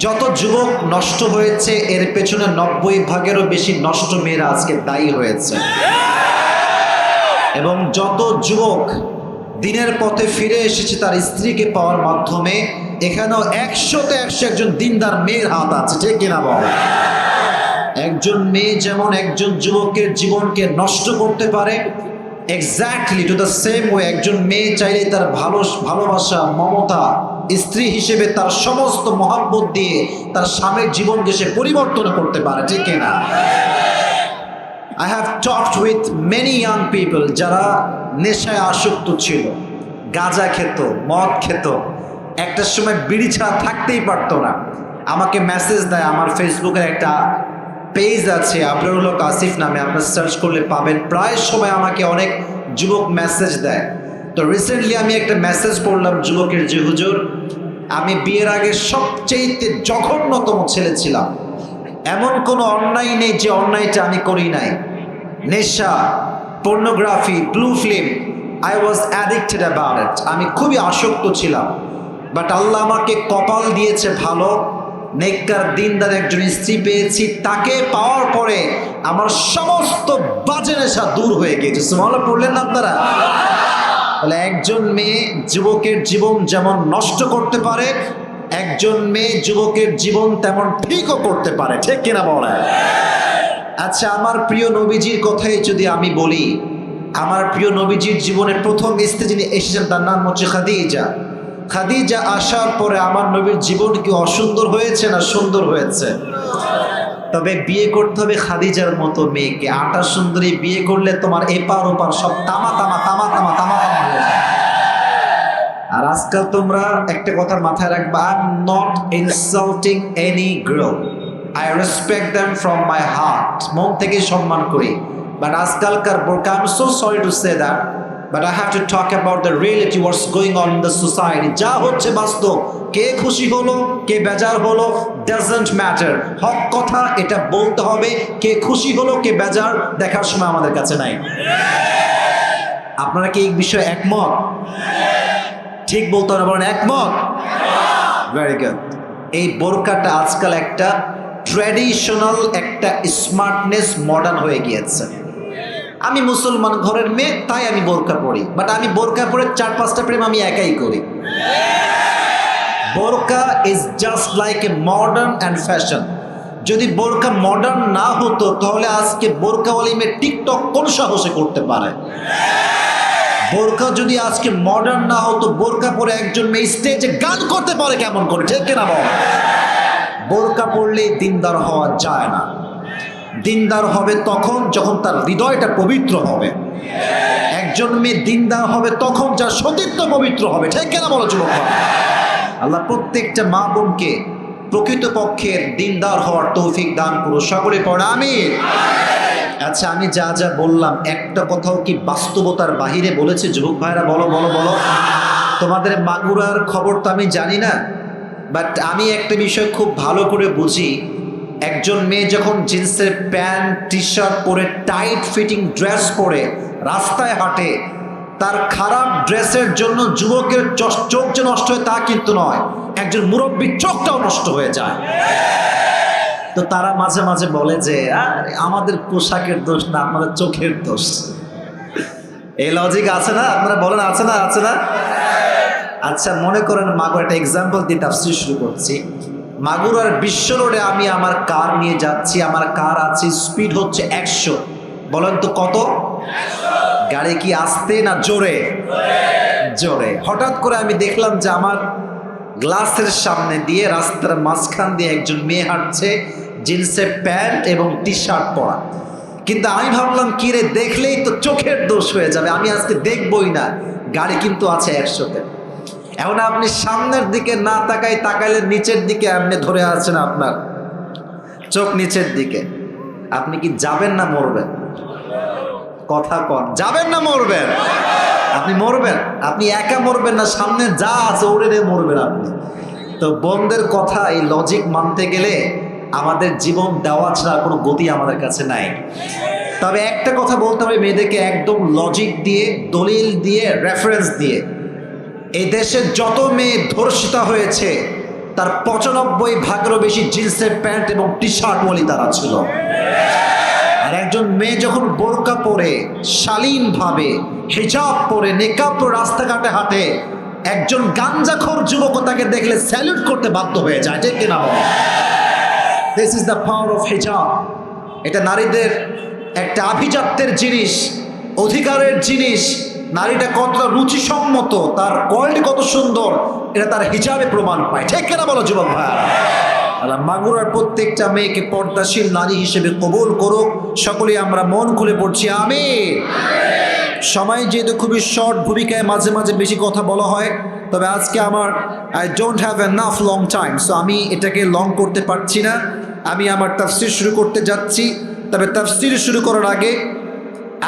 যত যুবক নষ্ট হয়েছে এর পেছনে 90% বেশি নষ্ট মেয়েরা আজকে দায়ী হয়েছে। এবং যত যুবক দিনের পথে ফিরে এসেছে তার স্ত্রীকে পাওয়ার মাধ্যমে, এখানেও 100-তে 100 একজন দিনদার মেয়ের হাত আছে, ঠিক কিনা বল? একজন মেয়ে যেমন একজন যুবকের জীবনকে নষ্ট করতে পারে, exactly to the same way একজন মেয়ে চাইলে তার ভালোবাসা, মমতা, স্ত্রী হিসেবে তার সমস্ত মহাব্বত দিয়ে তার স্বামীর জীবনকে সে পরিবর্তন করতে পারে, ঠিক কিনা? I have talked with many young people যারা নেশায় আসক্ত ছিল, গাঁজা খেত, মদ খেত, একটা সময় বিড়ি ছাড়া থাকতেই পারতো না। আমাকে মেসেজ দেয়, আমার ফেসবুকের একটা পেজ আছে আবরারুল হক আসিফ নামে, আপনার সার্চ করলে পাবেন। প্রায় সময় আমাকে অনেক যুবক মেসেজ দেয়। তো রিসেন্টলি আমি একটা মেসেজ পড়লাম যুবকের, যে হুজুর আমি বিয়ের আগে সবচেয়ে জঘন্যতম ছেলে ছিলাম, এমন কোনো অন্যায় নেই যে অন্যায়টা আমি করি নাই। নেশা, pornography, blue film, I was addicted about it. আমি খুবই আসক্ত ছিলাম, বাট আল্লাহ আমাকে কপাল দিয়েছে ভালো, নেককার দিনদার একজন স্ত্রী পেয়েছি। তাকে পাওয়ার পরে আমার সমস্ত বাজে নেশা দূর হয়ে গিয়েছে। সুবহানাল্লাহ পড়লেন না আপনারা? তাহলে একজন মেয়ে যুবকের জীবন যেমন নষ্ট করতে পারে, একজন মেয়ে যুবকের জীবন তেমন ঠিকও করতে পারে, ঠিক কিনা বলেন? আচ্ছা, আমার প্রিয় নবীজির কথাই যদি আমি বলি, আমার প্রিয় নবীজির জীবনের প্রথম স্ত্রী যিনি এসেছেন তার নাম হচ্ছে খাদিজা। খাদিজা আসার পরে আমার নবীর জীবন কি অসুন্দর হয়েছে না সুন্দর হয়েছে? তবে বিয়ে করতে হবে খাদিজার মতো মেয়েকে। আটা সুন্দরী বিয়ে করলে তোমার এপার ওপার সব তামা তামা তামা তামা তামা তামা হয়ে যায়। আর আজকাল তোমরা একটা কথা মাথায় রাখবা, I am not insulting any girl, I respect them from my heart, মন থেকে সম্মান করি। বাট আজকালকার বোরকা, I am so sorry to say that, but I have to talk about the reality, what's going on in the society. যা হচ্ছে বাস্তব, কে খুশি হলো কে বেজার হলো ডাজন্ট ম্যাটার, হক কথা এটা বলতে হবে। কে খুশি হলো কে বেজার দেখার সময় আমাদের কাছে নাই। আপনারা কি এই বিষয়ে একমত? ঠিক বলতে হবে, বলেন একমত। Very good. এই বোরকাটা আজকাল একটা ট্র্যাডিশনাল, একটা স্মার্টনেস, মডার্ন হয়ে গিয়েছে। আমি মুসলমান ঘরের মেয়ে তাই আমি বোরকা পরি, বাট আমি বোরকা পরে 4-5টা প্রেম আমি একাই করি। বোরকা is just like a modern and fashion. যদি বোরকা মডার্ন না হতো তাহলে আজকে বোরকাওয়ালি মেয়ে টিকটক কোন সাহসে করতে পারে? বোরকা যদি আজকে মডার্ন না হতো, বোরকা পরে একজন মেয়ে স্টেজে গান করতে পারে কেমন করে, ঠিক কিনা বল? বোরকা পরলেই দিনদার হওয়া যায় না। দিনদার হবে তখন যখন তার হৃদয়টা পবিত্র হবে। একজন মেয়ে দিনদার হবে তখন যার সতীত্ব পবিত্র হবে, ঠিক কিনা বলো যুবক? আল্লাহ প্রত্যেকটা মা বোনকে প্রকৃতপক্ষের দিনদার হওয়ার তৌফিক দান করো, সকলে পড়ে আমিন। আচ্ছা, আমি যা যা বললাম একটা কথাও কি বাস্তবতার বাহিরে বলেছে? যুবক ভাইরা বলো বলো বলো। তোমাদের মাগুরার খবর তো আমি জানি না, বাট আমি একটা বিষয় খুব ভালো করে বুঝি। একজন মেয়ে যখন জিন্সের প্যান্ট, টি শার্ট পরে, টাইট ফিটিং ড্রেস পরে রাস্তায় হাঁটে, তার খারাপ ড্রেসের জন্য যুবকের চোখ যে নষ্ট হয় তা কিন্তু নয়, একজন মুরব্বীর চোখটাও নষ্ট হয়ে যায়। তো তারা মাঝে মাঝে বলে যে আমাদের পোশাকের দোষ না, আমাদের চোখের দোষ। এই লজিক আছে না? আপনারা বলেন আছে না? আছে না? আচ্ছা, মনে করেন মাগুরা, একটা এক্সাম্পল দিয়ে তাফসীর শুরু করছি। মাগুরার বিশ্ব রোডে আমি আমার কার নিয়ে যাচ্ছি, আমার কার আছে, স্পিড হচ্ছে 100। বলেন তো কত? গাড়ি কি আস্তে না জোরে? জোরে। হঠাৎ করে আমি দেখলাম যে আমার গ্লাসের সামনে দিয়ে, রাস্তার মাঝখান দিয়ে একজন মেয়ে হাঁটছে, জিন্সের প্যান্ট এবং টি শার্ট পরা। কিন্তু আমি ভাবলাম কি রে, দেখলেই তো চোখের দোষ হয়ে যাবে, আমি আজকে দেখবই না। গাড়ি কিন্তু আছে 100-তে। এখন আপনি সামনের দিকে না তাকাইলে নিচের দিকে এমনি ধরে আছেন, আপনার চোখ নিচের দিকে। আপনি কি যাবেন না মরবেন? কথা কন, যাবেন না মরবেন? আপনি মরবেন। আপনি একা মরবেন না, সামনে যা আছে ওরে মরবেন আপনি। তো বন্ধের কথা, এই লজিক মানতে গেলে আমাদের জীবন দেওয়া ছাড়া কোনো গতি আমাদের কাছে নাই। তবে একটা কথা বলতে হবে মেয়েদেরকে, একদম লজিক দিয়ে, দলিল দিয়ে, রেফারেন্স দিয়ে। এই দেশে যত মেয়ে ধর্ষিতা হয়েছে তার 95 বেশি জিন্সের প্যান্ট এবং টি শার্ট ওয়ালি তারা ছিল। আর একজন মেয়ে যখন বোরকা পরে শালীনভাবে হিজাব পরে নেকাব পরে রাস্তাঘাটে হাঁটে, একজন গাঞ্জাখোর যুবক তাকে দেখলে স্যালুট করতে বাধ্য হয়ে যায়, ঠিক কিনা বল? This is the power of হিজাব। এটা নারীদের একটা আভিজাত্যের জিনিস, অধিকারের জিনিস। নারীটা কতটা রুচিসম্মত, তার কোয়ালিটি কত সুন্দর, এটা তার হিজাবে প্রমাণ পায়, ঠিক কিনা বলো যুবক ভাই? আল্লাহ মাগুরার প্রত্যেকটা মেয়েকে পর্দাশীল নারী হিসেবে কবুল করুক। সকলেই আমরা মন খুলে পড়ছি আমিন। সময় যেহেতু খুবই শর্ট, ভূমিকায় মাঝে মাঝে বেশি কথা বলা হয়, তবে আজকে আমার I don't have enough long time, so আমি এটাকে লং করতে পারছি না। আমি আমার তাফসীর শুরু করতে যাচ্ছি, তবে তাফসীর শুরু করার আগে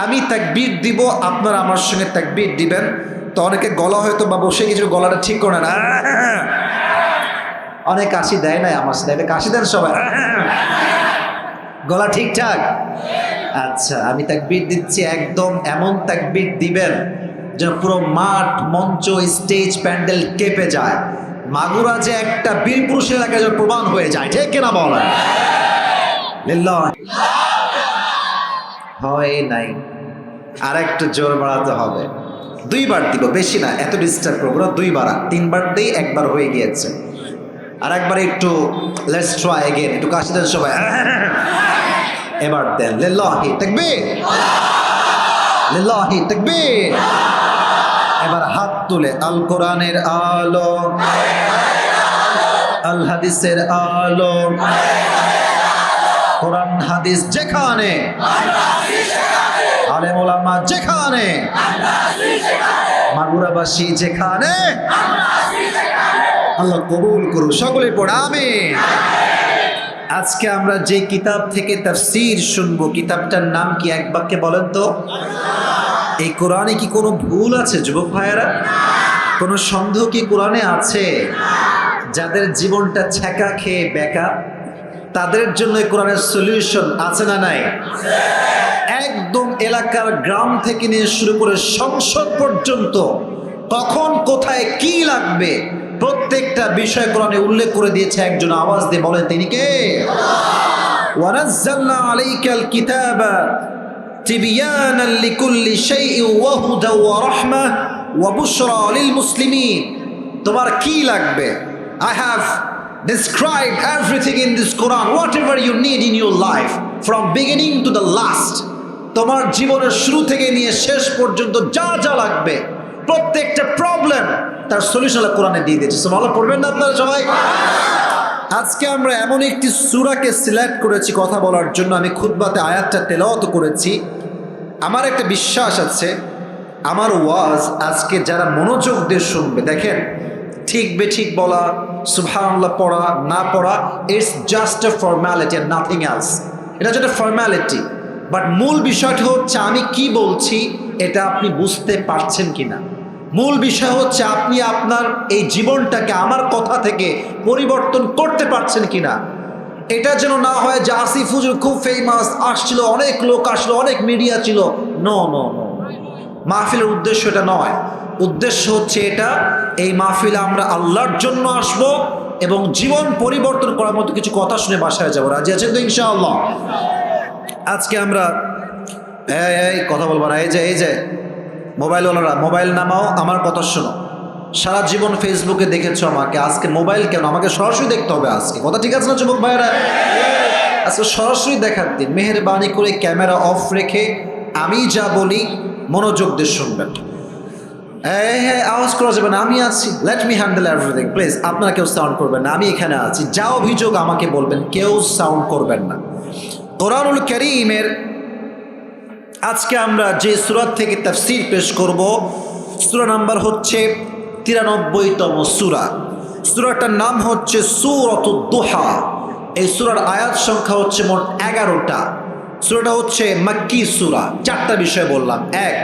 আমি তাকবীর দিব, আপনারা আমার সঙ্গে তাকবীর দিবেন। তো অনেকে গলা হয়তো বা বসে কিছু গলাটা ঠিক করে না, অনেক কাশি দেয় নাই আমার সাথে, কাশি দেন সবাই, গলা ঠিকঠাক? আচ্ছা, আমি তাকবীর দিচ্ছি, একদম এমন তাকবীর দিবেন যেন পুরো মাঠ, মঞ্চ, স্টেজ, প্যান্ডেল কেঁপে যায়। মাগুরা যে একটা বীর পুরুষের এলাকায় যেন প্রমাণ হয়ে যায়, ঠিক কিনা বলেন? হয় নাই, আর একটু জোর বাড়াতে হবে। 2 বার দিব, বেশি না, এত ডিস্টার্ব করবো না। 2 বার, 3 বার দিই, 1 বার হয়ে গিয়েছে। আর একবার একটু লেটস ট্রাই अगेन, একটু কাশি দেন সবাই, এবার দেন। লিল্লাহি তাকবীর, লিল্লাহি তাকবীর। এবার হাত তুলে আল কোরআনের আলো, আল হাদিসের আলো, কোরআন হাদিস যেখানে, আলেম ওলামা যেখানে, মাগুরাবাসী যেখানে, আল্লাহ কবুল করুন। সকলে পড়ে আমিন। আজকে আমরা যে কিতাব থেকে তাফসীর শুনবো, কিতাবটার নাম কি? এক বাক্যে বলেন তো। এই কোরআনে কি কোনো ভুল আছে যুবক ভাইয়েরা? কোনো সন্দেহ কি কোরআনে আছে? যাদের জীবনটা ছ্যাঁকা খেয়ে বেকা, তাদের জন্য এই কোরআনের সলিউশন আছে না নাই? একদম এলাকার গ্রাম থেকে নিয়ে শুরু করে সংসদ পর্যন্ত কখন কোথায় কি লাগবে প্রত্যেকটা বিষয় কোরআনে উল্লেখ করে দিয়েছে। একজন আওয়াজ দিয়ে বলেন তিনি কে? ওয়ানাজ্জালনা আলাইকাল কিতাবা তিবয়ানান লিকুল্লি শাইইন ওয়া হুদা ওয়া রাহমা ওয়া বুশরা লিল মুসলিমিন। তোমার কি লাগবে? I have described everything in this Quran, whatever you need in your life from beginning to the last. তোমার জীবনের শুরু থেকে নিয়ে শেষ পর্যন্ত যা যা লাগবে প্রত্যেকটা প্রবলেম তার সলিউশন কোরআনে দিয়ে দিয়েছে। সুবহানাল্লাহ, পড়বেন না আপনারা সবাই? আজকে আমরা এমন একটি সূরাকে সিলেক্ট করেছি কথা বলার জন্য। আমি খুতবাতে আয়াতটা তেলাওয়াত করেছি। আমার একটা বিশ্বাস আছে, আমার ওয়াজ আজকে যারা মনোযোগ দিয়ে শুনবে, দেখেন ঠিক বেঠিক বলা, সুবহানাল্লাহ পড়া না পড়া, it's just a formality and nothing else. এটা হচ্ছে একটা ফর্মালিটি, বাট মূল বিষয়টা হচ্ছে আমি কি বলছি এটা আপনি বুঝতে পারছেন কিনা। মূল বিষয় হচ্ছে আপনি আপনার এই জীবনটাকে আমার কথা থেকে পরিবর্তন করতে পারছেন কিনা। এটা যেন না হয় যে আসিফ হুজুর খুব ফেমাস, আসছিল, অনেক লোক আসলো, অনেক মিডিয়া ছিল। নো নো নো, মাহফিলের উদ্দেশ্য এটা নয়। উদ্দেশ্য হচ্ছে এটা, এই মাহফিলে আমরা আল্লাহর জন্য আসব এবং জীবন পরিবর্তন করার মতো কিছু কথা শুনে বাসায় যাবো। রাজি আছেন তো ইনশাআল্লাহ? আজকে আমরা এই কথা বলবো না, এই যে মোবাইলওয়ালারা মোবাইল নামাও, আমার কথা শোনো। সারা জীবন ফেসবুকে দেখেছো আমাকে, আজকে মোবাইল কেন? আমাকে সরাসরি দেখতে হবে আজকে, কথা ঠিক আছে না যুবক ভাইয়েরা? আজকে সরাসরি দেখার দিন। মেহেরবানি করে ক্যামেরা অফ রেখে আমি যা বলি মনোযোগ দিয়ে শুনবেন। হ্যাঁ, আওয়াজ করা যাবে না, আমি আছি, let me handle everything. Please আপনারা কেউ সাউন্ড করবেন না, আমি এখানে আছি। যা অভিযোগ আমাকে বলবেন, কেউ সাউন্ড করবেন না। কোরআনুল কারীমের আজকে আমরা যে সূরা থেকে তাফসীর পেশ করব, সূরা নাম্বার হচ্ছে 93তম সূরা। সূরাটার নাম হচ্ছে সূরাতুদ দুহা। এই সূরার আয়াত সংখ্যা হচ্ছে মোট 11টা। সূরাটা হচ্ছে মাক্কি সূরা। 4টা বিষয় বললাম। এক,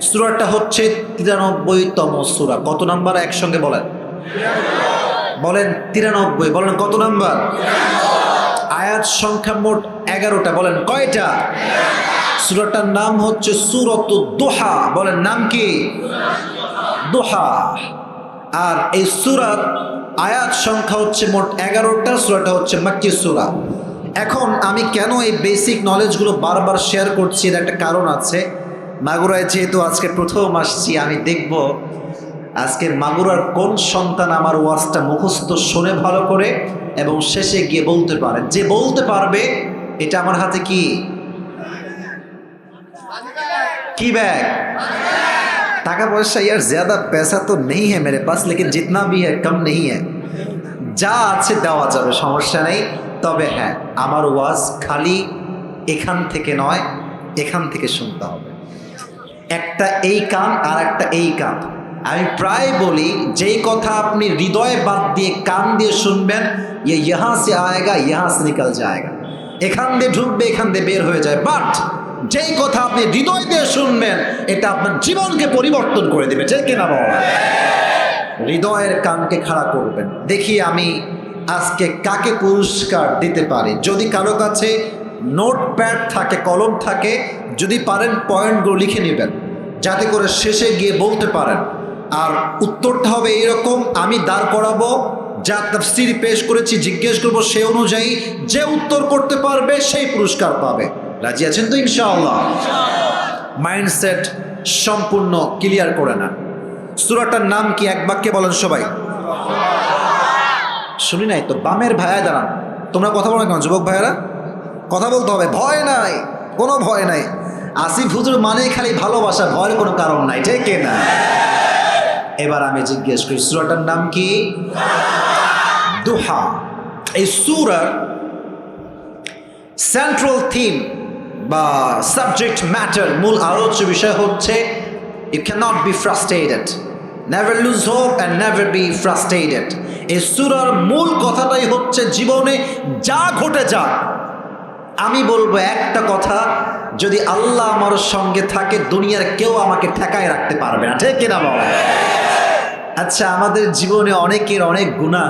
সূরাটা হচ্ছে 93তম সূরা। কত নাম্বার? একসঙ্গে বলেন, বলেন 93। বলেন কত নাম্বার? আয়াত সংখ্যা মোট 11টা। বলেন কয়টা? সূরাটার নাম হচ্ছে সূরাতুদ দুহা। বলেন নাম কি? দুহা। আর এই সূরার আয়াত সংখ্যা হচ্ছে মোট 11টা, সূরাটা হচ্ছে মাক্কি সূরা। এখন আমি কেন এই বেসিক নলেজগুলো বারবার শেয়ার করছি, এর একটা কারণ আছে। মাগুরায় যেহেতু আজকে প্রথম আসছি, আমি দেখব আজকে মাগুরার কোন সন্তান আমার ওয়াজটা মুখস্থ শোনে ভালো করে এবং শেষে গিয়ে বলতে পারে। যে বলতে পারবে, এটা আমার হাতে কি की बैग टाका पैसा यार ज्यादा पैसा तो नहीं है मेरे पास, लेकिन जितना भी है कम नहीं है। যা আছে দেওয়া যাবে, সমস্যা নেই। তবে হ্যাঁ, আমার ওয়াজ খালি এখান থেকে নয়, এখান থেকে শুনতে হবে। একটা এই কান আর একটা এই কান। আমি প্রায় বলি, যেই কথা আপনি হৃদয়ে বাদ দিয়ে কান দিয়ে শুনবেন, ये यहाँ से आएगा यहाँ से निकल जाएगा। এখান দিয়ে ঢুকবে, এখান দিয়ে বের হয়ে যায়। বাট যেই কথা আপনি হৃদয় দিয়ে শুনবেন, এটা আপনার জীবনকে পরিবর্তন করে দেবে, ঠিক কিনা বল? হৃদয়ের কানকে খাড়া করবেন। দেখি আমি আজকে কাকে পুরস্কার দিতে পারি। যদি কারো কাছে নোটপ্যাড থাকে, কলম থাকে, যদি পারেন পয়েন্টগুলো লিখে নেবেন, যাতে করে শেষে গিয়ে বলতে পারেন। আর উত্তরটা হবে এরকম, আমি দাঁড় করাবো, যা তাফসীর পেশ করেছি জিজ্ঞেস করবো, সে অনুযায়ী যে উত্তর করতে পারবে সেই পুরস্কার পাবে। রাজি আছেন তো ইনশাআল্লাহ? মাইন্ডসেট সম্পূর্ণ ক্লিয়ার করে না। সূরাটার নাম কি? এক বাক্যে বলেন সবাই। শুনি নাই তো, বামের ভাইয়া দাঁড়ান। তোমরা কথা বলো কেন যুবক ভাইয়ারা? কথা বলতে হবে, ভয় নাই, কোনো ভয় নাই। আসিফ হুজুর মানে খালি ভালোবাসা, ভয়ের কোনো কারণ নাই, ঠিক না? এবার আমি জিজ্ঞেস করি, সূরাটার নাম কি? দুহা। এই সূরার সেন্ট্রাল থিম বা সাবজেক্ট ম্যাটার, মূল আলোচ্য বিষয় হচ্ছে you can't be frustrated, never lose hope and never be frustrated. এই সূরার মূল কথাটাই হচ্ছে, জীবনে যা ঘটে যাক, আমি বলবো একটা কথা, যদি আল্লাহ আমার সঙ্গে থাকে, দুনিয়ার কেউ আমাকে ঠেকায় রাখতে পারবে না, ঠিক কিনা বল? আচ্ছা, আমাদের জীবনে অনেকের অনেক গুনাহ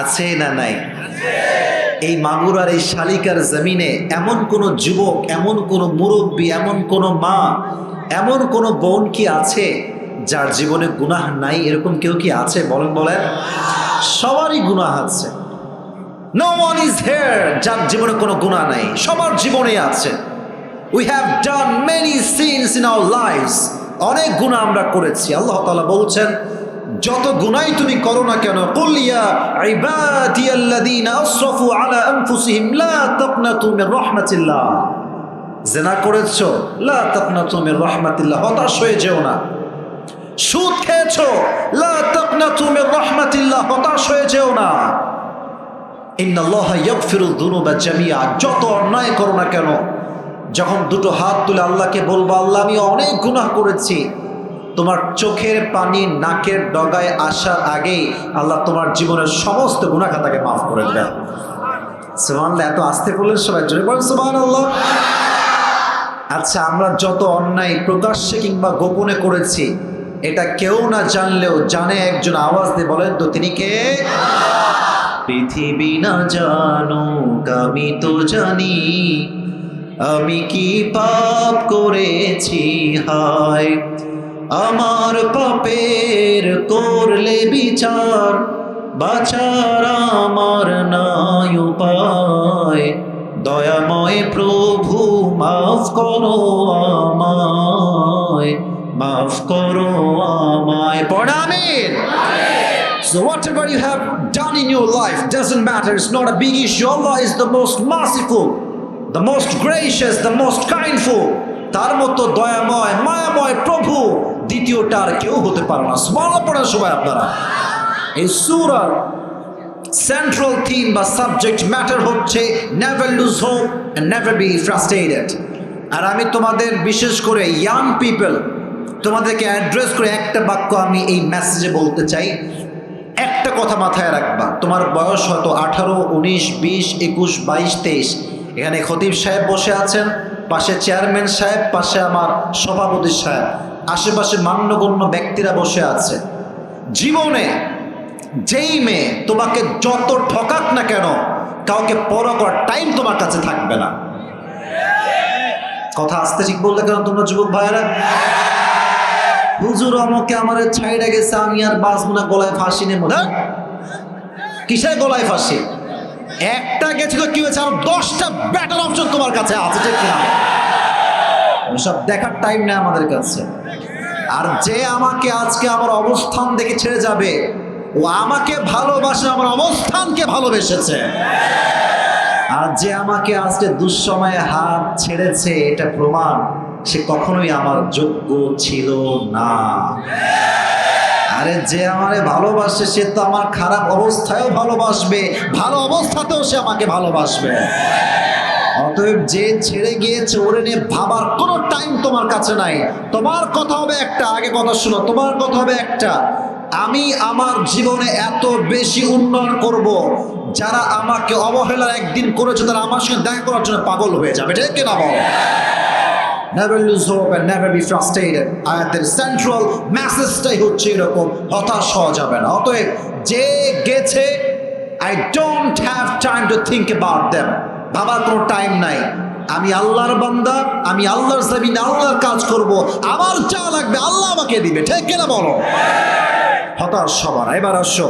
আছে না নাই? এই মাগুরার এই শালিকার জমিনে এমন কোনো যুবক, এমন কোনো মুরব্বী, এমন কোনো মা, এমন কোনো বোন কি আছে যার জীবনে গুনাহ নাই? এরকম কেউ কি আছে? বলেন বলেন। সবারই গুনাহ আছে। নো ওয়ান ইজ হিয়ার যার জীবনে কোনো গুনাহ নাই, সবার জীবনে আছে। We have done many sins in our lives. অনেক গুনাহ আমরা করেছি। আল্লাহ তাআলা বলছেন, যত গুনাই তুমি করো না কেন, কুল ইয়া ইবাদিয়াল্লাযীনা আসরাফু আলা আনফুসিহিম লা তাকনাতু মির রাহমাতিল্লাহ। জিনা করেছো, লা তাকনাতু মির রাহমাতিল্লাহ, হতাশ হয়ে যেও না। সুদ খেয়েছো, লা তাকনাতু মির রাহমাতিল্লাহ, হতাশ হয়ে যেও না। ইন্নাল্লাহা ইয়াগফিরুয যুনুবা জামিআ। যত অন্যায় করো না কেন, যখন দুটো হাত তুলে আল্লাহকে বলবো, আল্লাহ আমি অনেক গুনাহ করেছি, তোমার চোখের পানি নাকের ডগায় আসার আগেই আল্লাহ তোমার জীবনের সমস্ত গুনাহ খাতাকে মাফ করে দেবেন। সুবহানাল্লাহ। এত আস্তে বললেন, সবাই জোরে বলেন সুবহানাল্লাহ। আচ্ছা, আমরা যত অন্যায় প্রকাশ্যে কিংবা গোপনে করেছি, এটা কেউ না জানলেও জানে একজন, আওয়াজ দিয়ে বলেন তো তিনি কে? পৃথিবী না জানুক আমি তো জানি, আমি কি পাপ করেছি হায়। আমার পাপের করলে বিচার, বাঁচার আমার নাই উপায়। দয়াময় প্রভু মাফ করো আমায়, মাফ করো আমায়। পড় আমিন। So whatever you have done in your life doesn't matter. It's not a big issue. Allah is the most merciful, the most gracious, the most kindful. তার মতো দয়াময় মায়াময় প্রভু দ্বিতীয়টা আর কেউ হতে পারে না। সুবহানাল্লাহ পড়েন সবাই আপনারা। এই সূরার সেন্ট্রাল থিম বা সাবজেক্ট ম্যাটার হচ্ছে never lose hope and never be frustrated. আর আমি তোমাদের, বিশেষ করে ইয়াং পিপল, তোমাদেরকে অ্যাড্রেস করে একটা বাক্য আমি এই মেসেজে বলতে চাই। একটা কথা মাথায় রাখবা, তোমার বয়স হয়তো 18, 19, 20, 21, 22, 23। এখানে খতিব সাহেব বসে আছেন, পাশে চেয়ারম্যান সাহেব, পাশে আমার সভাপতি সাহেব, আশেপাশে মান্যগণ্য ব্যক্তিরা বসে আছে। জীবনে যেই মেয়ে তোমাকে যত ঠকাক না কেন, কাউকে পরোয়া করার টাইম তোমার কাছে থাকবে না। কথা আসতে ঠিক বললে কেন তোমরা যুবক ভাইয়েরা? হুজুর আমাকে আমার ছাইড়া গেছে, আমি আর বাঁচব না, গলায় ফাঁসি নেব না। কিসের গলায় ফাঁসি? একটা গেছিল কি হয়েছে, আর 10টা বেটার অপশন তোমার কাছে আছে, ঠিক কিনা? সব দেখার টাইম নেই আমাদের কাছে। আর যে আমাকে আজকে আমার অবস্থান দেখে ছেড়ে যাবে, ও আমাকে ভালোবাসে, আমার অবস্থানকে ভালোবেসেছে। আর যে আমাকে আজকে দুঃসময়ে হাত ছেড়েছে, এটা প্রমাণ সে কখনোই আমার যোগ্য ছিল না। আরে যে আমারে ভালোবাসে সে তো আমার খারাপ অবস্থায়ও ভালোবাসবে, ভালো অবস্থাতেও সে আমাকে ভালোবাসবে। অতএব যে ছেড়ে গিয়েছে ওরে নিয়ে ভাবার কোনো টাইম তোমার কাছে নাই। তোমার কথা হবে একটা, আগে কথা শুনো, তোমার কথা হবে একটা, আমি আমার জীবনে এত বেশি উন্নয়ন করব, যারা আমাকে অবহেলার একদিন করেছে তারা আমার সঙ্গে দেখা করার জন্য পাগল হয়ে যাবে, ঠিক কিনা বল? Never lose hope and never be frustrated. আয়াতের সেন্ট্রাল মেসেজটাই হচ্ছে এরকম, হতাশ হওয়া যাবে না। অতএব যে গেছে, I don't have time to think about them. ভাবার কোনো টাইম নাই। আমি আল্লাহর বান্দা, আমি আল্লাহর জমিনে আল্লাহর কাজ করব, আমার যা লাগবে আল্লাহ আমাকে দিবে, ঠিক কিনা বলো? হতাশ সবার। এবার আসো,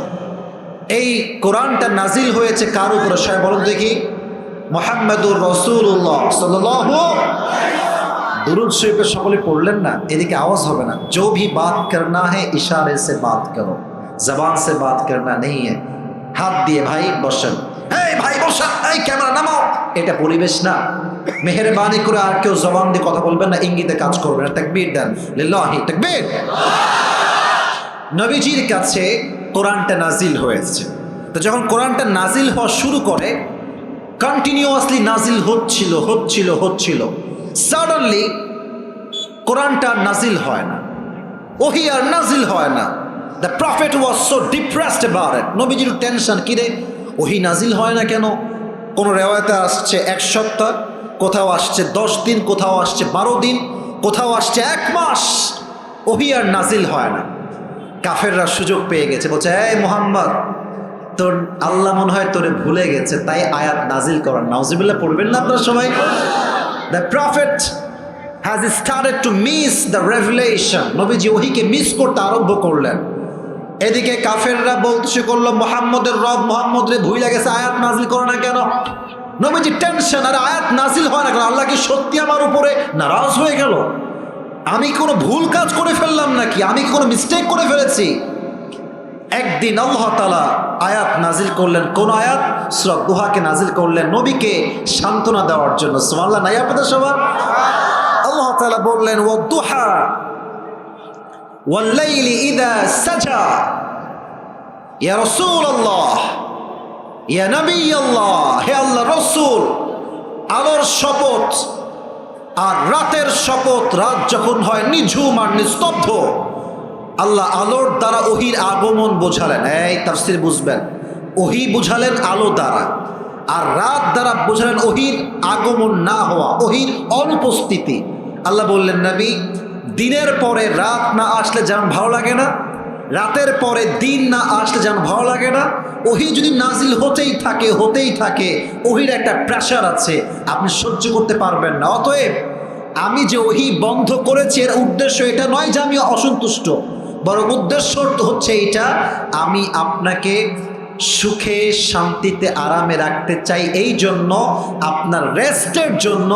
এই কোরআনটা নাজিল হয়েছে কার উপরে সবাই বলুন দেখি? মুহাম্মাদুর রাসূলুল্লাহ সাল্লাল্লাহু। दुरूद शरीफ पे সকলে পড়লেন না? এদিকে আওয়াজ হবে না। जो भी बात करना है इशारे से बात करो, जबान से बात करना नहीं है। হাত দিয়ে ভাই বসেন, এই ভাই বসেন, এই ক্যামেরা নামাও। এটা পরিবেশ না। মেহেরবানি করে আর কেউ জবান দিয়ে কথা বলবেন না, ইঙ্গিতে কাজ করবেন না। তাকবীর দেন, লিল্লাহি তাকবীর। নবীজির কাছে কোরআনটা নাজিল হয়েছে। তো যখন কোরআনটা নাজিল হওয়া শুরু করে, কন্টিনিউয়াসলি নাজিল হচ্ছিল হচ্ছিল হচ্ছিল, সাডেনলি কোরআনটা নাজিল হয় না, ওহি আর নাজিল হয় না। The prophet was so depressed about it. নবীজির টেনশন, কিরে ওহি নাজিল হয় না কেন? কোনো রেওয়ায়েতে আসছে 1 সপ্তাহ, কোথাও আসছে 10 দিন, কোথাও আসছে 12 দিন, কোথাও আসছে 1 মাস, ওহি আর নাজিল হয় না। কাফেররা সুযোগ পেয়ে গেছে, বলছে এই মুহাম্মদ, তোর আল্লাহ মনে হয় তোরে ভুলে গেছে, তাই আয়াত নাজিল করার। নাউজুবিল্লাহ পড়বেন না আপনারা সবাই? The prophet has started to miss the revelation. নবীজি ওহিকে মিস করতে আরম্ভ করলেন। এদিকে কাফেররা বলতে করলো, মুহাম্মদের রব মুহাম্মদ রে ভুলে গেছে, আয়াত নাজিল করে না কেন? নবীজি টেনশন, আর আয়াত নাজিল হয় না কেন? আল্লাহ কি সত্যি আমার উপরে নারাজ হয়ে গেল? আমি কোনো ভুল কাজ করে ফেললাম নাকি? আমি কি কোনো মিস্টেক করে ফেলেছি? একদিন আল্লাহ তাআলা আয়াত নাজিল করলেন। কোন আয়াত? সূরা দুহাকে নাজিল করলেন নবীকে সান্ত্বনা দেওয়ার জন্য। সুবহানাল্লাহ, নাই আপনাদের সবার? আল্লাহ তাআলা বললেন, ওয়াদ-দুহা ওয়াল-লাইলি ইযা সাজা। ইয়া রাসূলুল্লাহ, ইয়া নবিয়াল্লাহ, হে আল্লাহ রাসূল, আলোর শপথ আর রাতের শপথ। রাত যখন হয় নিঝুম আর নিস্তব্ধ, আল্লাহ আলোর দ্বারা ওহির আগমন বোঝালেন। এই তাফসীর বুঝবেন, ওহি বুঝালেন আলো দ্বারা, আর রাত দ্বারা বোঝালেন ওহির আগমন না হওয়া, ওহির অনুপস্থিতি। আল্লাহ বললেন, নবী, দিনের পরে রাত না আসলে যেমন ভালো লাগে না, রাতের পরে দিন না আসলে যেমন ভালো লাগে না, ওহি যদি নাজিল হতেই থাকে, ওহির একটা প্রেশার আছে, আপনি সহ্য করতে পারবেন না। অতএব আমি যে ওহি বন্ধ করেছি, এর উদ্দেশ্য এটা নয় যে আমি অসন্তুষ্ট, বরং উদ্দেশ্য হচ্ছে এইটা, আমি আপনাকে সুখে শান্তিতে আরামে রাখতে চাই। এই জন্য আপনার রেস্টের জন্য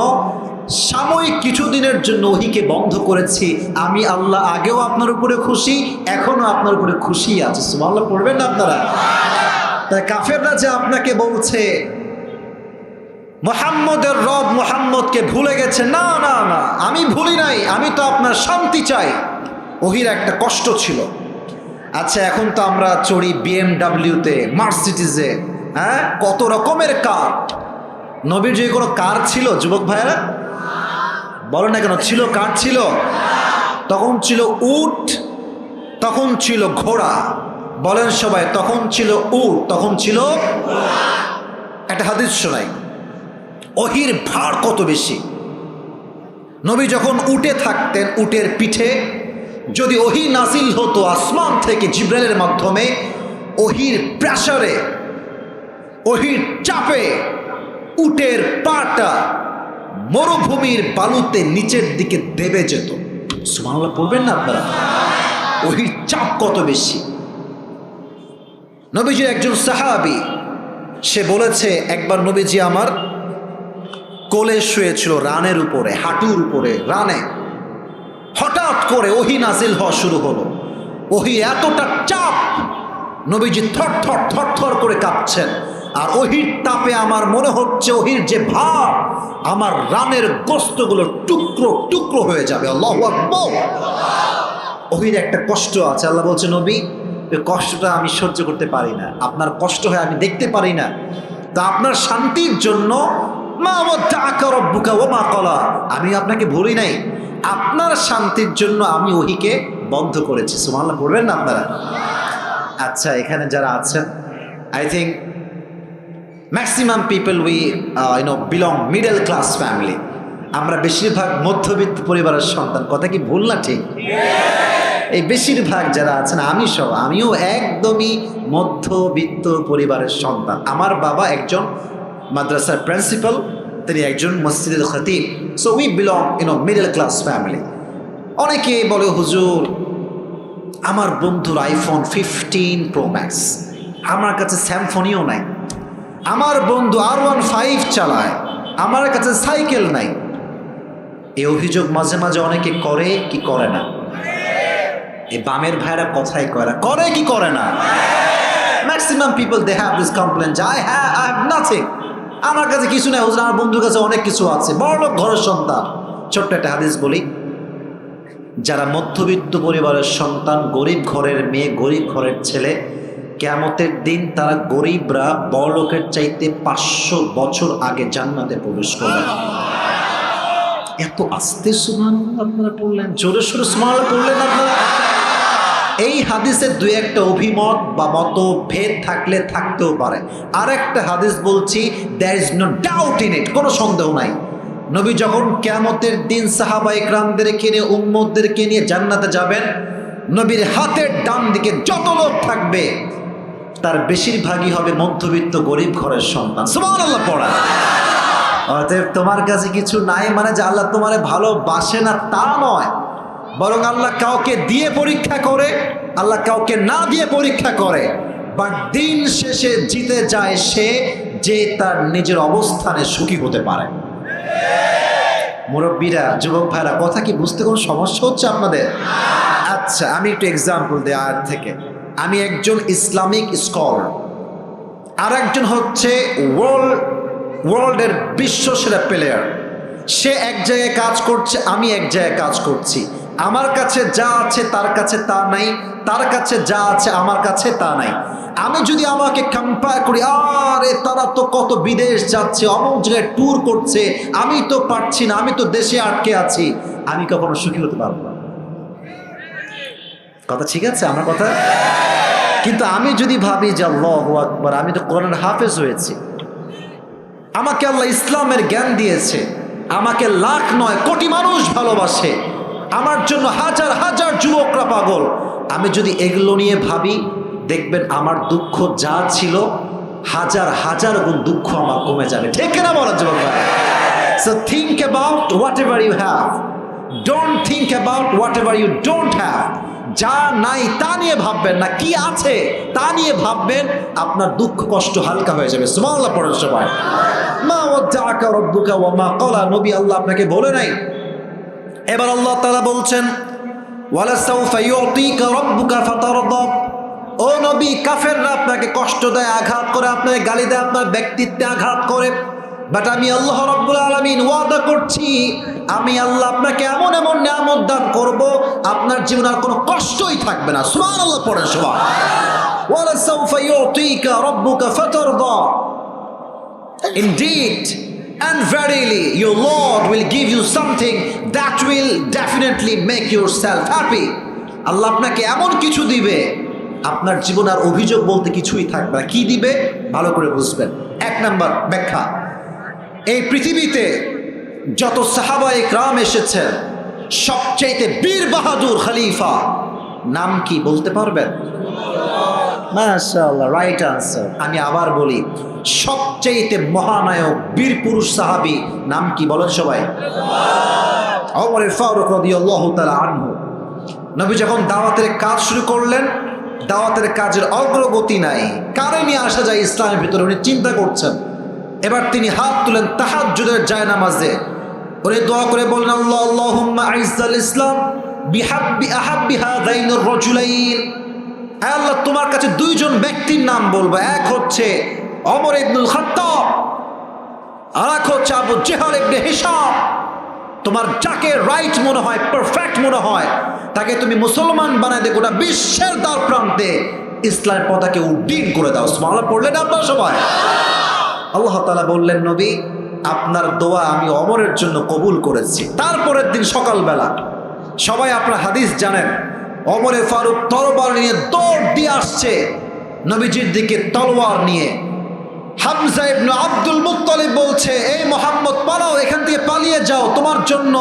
সাময়িক কিছুদিনের জন্য ওহিকে বন্ধ করেছি। আমি আল্লাহ আগেও আপনার উপরে খুশি, এখনো আপনার উপরে খুশি আছে। সুবহানাল্লাহ পড়বেন না আপনারা? তাই কাফেররা যে আপনাকে বলছে মুহাম্মদের রব মুহাম্মদকে ভুলে গেছে, না না না, আমি ভুলি নাই, আমি তো আপনার শান্তি চাই। ওহির একটা কষ্ট ছিল। আচ্ছা, এখন তো আমরা চড়ি BMW-তে, মার্সিডিজে, হ্যাঁ, কত রকমের কার। নবীর যে কোনো কার ছিল যুবক ভাইয়েরা? বলো না কেন, ছিল? কার ছিল? তখন ছিল উট, তখন ছিল ঘোড়া। বলেন সবাই, তখন ছিল উট, তখন ছিল। একটা হাদিস শোনাই, ওহির ভার কত বেশি। নবী যখন উটে থাকতেন, উটের পিঠে যদি ওহি নাজিল হতো আসমান থেকে জিবরাইলের মাধ্যমে, ওহির প্রেসারে, ওহির চাপে উটের পাটা মরুভূমির বালুতে নিচের দিকে দেবে যেত। সুবহানাল্লাহ পড়বেন না আপনারা? ওহির চাপ কত বেশি। নবীজির একজন সাহাবী সে বলেছে একবার নবীজি আমার কোলে শুয়েছিল, রানের উপরে, হাঁটুর উপরে, রানে। হঠাৎ করে ওহী নাজিল হওয়া শুরু হলো। ওহী এতটা চাপ, নবীজি থর থর থর থর করে কাঁপছেন। আর ওহির তাপে আমার মনে হচ্ছে ওহির যে ভাব, আমার রানের গোস্তগুলো টুকরো টুকরো হয়ে যাবে। আল্লাহু আকবার। ওহির একটা কষ্ট আছে। আল্লাহ বলছে, নবী ওই কষ্টটা আমি সহ্য করতে পারি না, আপনার কষ্ট হয় আমি দেখতে পারি না। তা আপনার শান্তির জন্য মা ওয়াদ্দাআকা রাব্বুকা ওয়া মা ক্বালা, আমি আপনাকে ভুলি নাই, আপনার শান্তির জন্য আমি ওহিকে বন্ধ করেছি। সুবহানাল্লাহ বলবেন না আপনারা? আচ্ছা, এখানে যারা আছেন, I think maximum people we belong middle class family. আমরা বেশিরভাগ মধ্যবিত্ত পরিবারের সন্তান। কথা কি ভুল না ঠিক? এই বেশিরভাগ যারা আছেন, আমি সহ, আমিও একদমই মধ্যবিত্ত পরিবারের সন্তান। আমার বাবা একজন মাদ্রাসার প্রিন্সিপাল, তিনি একজন মসজিদের খতিব। So we belong middle class family. অনেকে বলে, হুজুর আমার বন্ধুর আইফোন 15 প্রো ম্যাক্স, আমার কাছে স্যামফোনিও নাই। আমার বন্ধু R15 চালায়, আমার কাছে সাইকেল নাই। এই অভিযোগ মাঝে মাঝে অনেকে করে কি করে না? এই বামের ভাইরা কথাই করে কি করে না? Maximum people they have this complain, I have nothing, আমার কাছে কিছু নাই হুজুর, আমার বন্ধুর কাছে অনেক কিছু আছে। বড়লোক ঘরের সন্তান। ছোট্ট একটা হাদিস বলি, যারা মধ্যবিত্ত পরিবারের সন্তান, গরিব ঘরের মেয়ে, গরিব ঘরের ছেলে, কিয়ামতের দিন তারা গরিবরা বড়লোকের চাইতে 500 বছর আগে জান্নাতে প্রবেশ করবে। এত আস্তে সুবহানাল্লাহ আপনারা পড়লেন, জোরে সোরে সুবহানাল্লাহ পড়লেন আপনারা। এই হাদিসের দুই একটা অভিমত বা মতভেদ থাকলে থাকতেও পারে। আর একটা হাদিস বলছি, there is no doubt in it, কোনো সন্দেহ নাই। নবী যখন কিয়ামতের দিন সাহাবা ইকরামদেরকে নিয়ে, উম্মতদেরকে নিয়ে জান্নাতে যাবেন, নবীর হাতের ডান দিকে যত লোক থাকবে তার বেশিরভাগই হবে মধ্যবিত্ত গরিব ঘরের সন্তান। সুবহানাল্লাহ পড়া। অতএব তোমার কাছে কিছু নাই মানে যে আল্লাহ তোমারে ভালোবাসে না তা নয়, বরং আল্লাহ কাউকে দিয়ে পরীক্ষা করে, আল্লাহ কাউকে না দিয়ে পরীক্ষা করে। বাট দিন শেষে জিতে যায় সে, যে তার নিজের অবস্থানে সুখী হতে পারে। মুরব্বীরা, যুবক ভাইরা, কথা কি বুঝতে কোনো সমস্যা হচ্ছে আপনাদের? আচ্ছা, আমি একটু এক্সাম্পল দিই আয়াত থেকে। আমি একজন ইসলামিক স্কলার, আর একজন হচ্ছে ওয়ার্ল্ডের বিশ্বসেরা প্লেয়ার। সে এক জায়গায় কাজ করছে, আমি এক জায়গায় কাজ করছি। আমার কাছে যা আছে তার কাছে তা নাই, তার কাছে যা আছে আমার কাছে তা নাই। আমি যদি আমাকে কম্পেয়ার করি, আরে তারা তো কত বিদেশ যাচ্ছে, অমুক জায়গায় ট্যুর করছে, আমি তো পারছি না, আমি তো দেশে আটকে আছি, আমি কখনো সুখী হতে পারবো না। কথা ঠিক আছে আমার কথা? কিন্তু আমি যদি ভাবি যে আল্লাহু আকবার, আমি তো কোরআনের হাফেজ হয়েছি, আমাকে আল্লাহ ইসলামের জ্ঞান দিয়েছে, আমাকে লাখ নয় কোটি মানুষ ভালোবাসে, আমার জন্য হাজার হাজার যুবকরা পাগল, আমি যদি এগুলো নিয়ে ভাবি, দেখবেন আমার দুঃখ যা ছিল হাজার হাজার গুণ দুঃখ আমার কমে যাবে। ঠিক না বলার যুবক ভাই? So think about whatever you have, don't think about whatever you don't have. যা নাই তা নিয়ে ভাববেন না, কি আছে তা নিয়ে ভাববেন, আপনার দুঃখ কষ্ট হালকা হয়ে যাবে। সুবহানাল্লাহ পড়েন সবাই। মা ওয়াদ্দাআকা রাব্বুকা ওয়া মা ক্বালা, নবী আল্লাহ আপনাকে বলে নাই। এবার আল্লাহ তাআলা বলছেন, ওয়ালা সাউফা ইউতিকা রাব্বুকা ফাতারদা। ও নবী, কাফেররা আপনাকে কষ্ট দেয়, আঘাত করে, আপনাকে গালি দেয়, আপনার ব্যক্তিত্বে আঘাত করে, বাট আমি আল্লাহ রাব্বুল আলামিন ওয়াদা করছি, আমি আল্লাহ আপনাকে এমন এমন নিয়ামত দান করব, আপনার জীবনে আর কোনো কষ্টই থাকবে না। সুবহানাল্লাহ পড়েন সবাই। ওয়ালা সাউফা ইউতিকা রাব্বুকা ফাতারদা। Indeed and verily your Lord will give you something that will definitely make yourself happy. আল্লাহ আপনাকে এমন কিছু দিবে, আপনার জীবন আর অভিযোগ বলতে কিছুই থাকবে না। কি দিবে ভালো করে বুঝবেন। এক নাম্বার ব্যাখ্যা, এই পৃথিবীতে যত সাহাবায়ে কেরাম এসেছেন, সবচেয়ে বীর বাহাদুর খলিফা নাম কি বলতে পারবেন? মাশাআল্লাহ, রাইট আনসার। আমি আবার বলি, সবচেয়ে মহানায়ক বীর পুরুষ সাহাবী নাম কি বলেন সবাই? ওমর ফারুক রাদিয়াল্লাহু তাআলা আনহু। নবী যখন দাওয়াতের কাজ শুরু করলেন, দাওয়াতের কাজের অগ্রগতি নাই, কারে নিয়ে আসা যায় ইসলামের ভিতরে উনি চিন্তা করছেন। এবার তিনি হাত তুলেন তাহাজ্জুদের জায়নামাজে, উনি দোয়া করে বলেন আল্লাহুম্মা আইজ্জাল ইসলাম বিহাব্বি আহাব্বি হাযাইনির রাজুলাইন। হে আল্লাহ, তোমার কাছে দুইজন ব্যক্তির নাম বলবো, এক হচ্ছে ওমর ইবনুল খাত্তাব, আর এক হচ্ছে আবু জেহল ইবনে হিশাম। তোমার যাকে রাইট মনে হয়, পারফেক্ট মনে হয়, তাকে তুমি মুসলমান বানায় দিয়ে গোটা বিশ্বের দ্বার প্রান্তে ইসলামের পতাকে উড্ডীন করে দাও। সুবহানাল্লাহ পড়লেন আপনারা সবাই? আল্লাহ তাআলা বললেন, নবী আপনার দোয়া আমি ওমরের জন্য কবুল করেছি। তারপরের দিন সকালবেলা সবাই আপনার হাদিস জানেন, ওমরে ফারুক তরবারি নিয়ে দৌড় দিয়ে আসছে নবীজির দিকে তলোয়ার নিয়ে। হামজা ইবনে আব্দুল মুত্তালিব বলছে, এই মোহাম্মদ পালাও, এখান থেকে পালিয়ে যাও, তোমার জন্য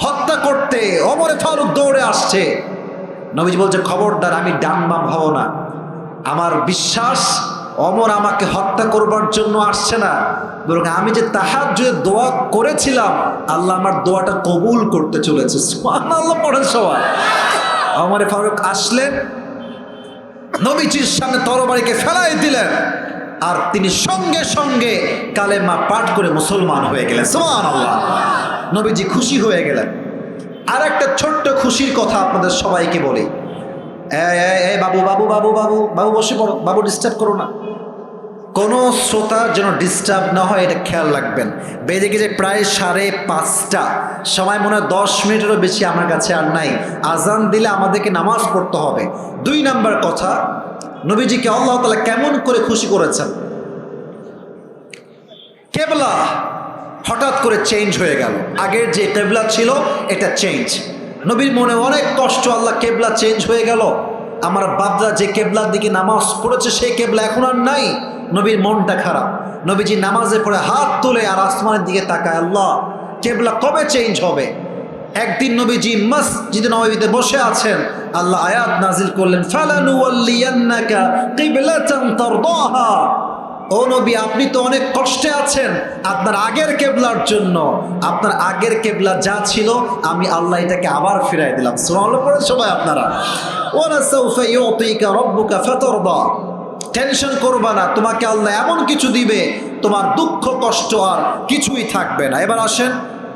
হত্যা করতে ওমরে ফারুক দৌড়ে আসছে। নবীজি বলছে, খবরদার, আমি ডান বাম হব না। আমার বিশ্বাস ওমর আমাকে হত্যা করবার জন্য আসছে না, বরং আমি যে তাহাজ্জুদের দোয়া করেছিলাম আল্লাহ আমার দোয়াটা কবুল করতে চলেছে। সুবহানাল্লাহ পড়েন সবাই। ওমরে ফারুক আসলেন, নবীজির সামনে তরবারিকে ফেলাই দিলেন, আর তিনি সঙ্গে সঙ্গে কালেমা পাঠ করে মুসলমান হয়ে গেলেন। সুবহানাল্লাহ। নবীজি খুশি হয়ে গেলেন। আর একটা ছোট্ট খুশির কথা আপনাদের সবাইকে বলি। বাবু বাবু বাবু বাবু বাবু বসে পড়ো, বাবু ডিস্টার্ব করো না। কোনো শ্রোতা যেন ডিস্টার্ব না হয়, এটা খেয়াল রাখবেন। বেজে গেছে প্রায় 5:30, সময় মনে হয় 10 মিনিটেরও বেশি আমার কাছে আর নাই। আজান দিলে আমাদেরকে নামাজ পড়তে হবে। 2 নাম্বার কথা, নবীজিকে আল্লাহ তাআলা কেমন করে খুশি করেছেন। কেবলা হঠাৎ করে চেঞ্জ হয়ে গেল, আগের যে কেবলা ছিল এটা চেঞ্জ। নবীর মনে অনেক কষ্ট, আল্লাহ কেবলা চেঞ্জ হয়ে গেল, আমার বাপদা যে কেবলার দিকে নামাজ পড়েছে সেই কেবলা এখন আর নাই। নবীর মনটা খারাপ। নবীজি নামাজে পড়ে হাত তুলে আর আসমানের দিকে তাকায়, আল্লাহ কেবলা কবে চেঞ্জ হবে। একদিন নবীজি মসজিদে নববীতে বসে আছেন, আল্লাহ আয়াত নাজিল করলেন, ফালানুওয়াল্লিয়ান্নাকা কিবলাতান তারদাহা। ও নবী, আপনি তো অনেক কষ্টে আছেন আপনার আগের কেবলার জন্য। আপনার আগের কেবলা যা ছিল আমি আল্লাহ এটাকে আবার ফিরাই দিলাম। সুবহানাল্লাহ পড়েন সবাই আপনারা। ওয়ালা সাউফা ইউতিকা রাব্বুকা ফাতারদা। টেনশন করবা না, তোমাকে আল্লাহ এমন কিছু দিবে তোমার দুঃখ কষ্ট আর কিছুই থাকবে না। এবার আসেন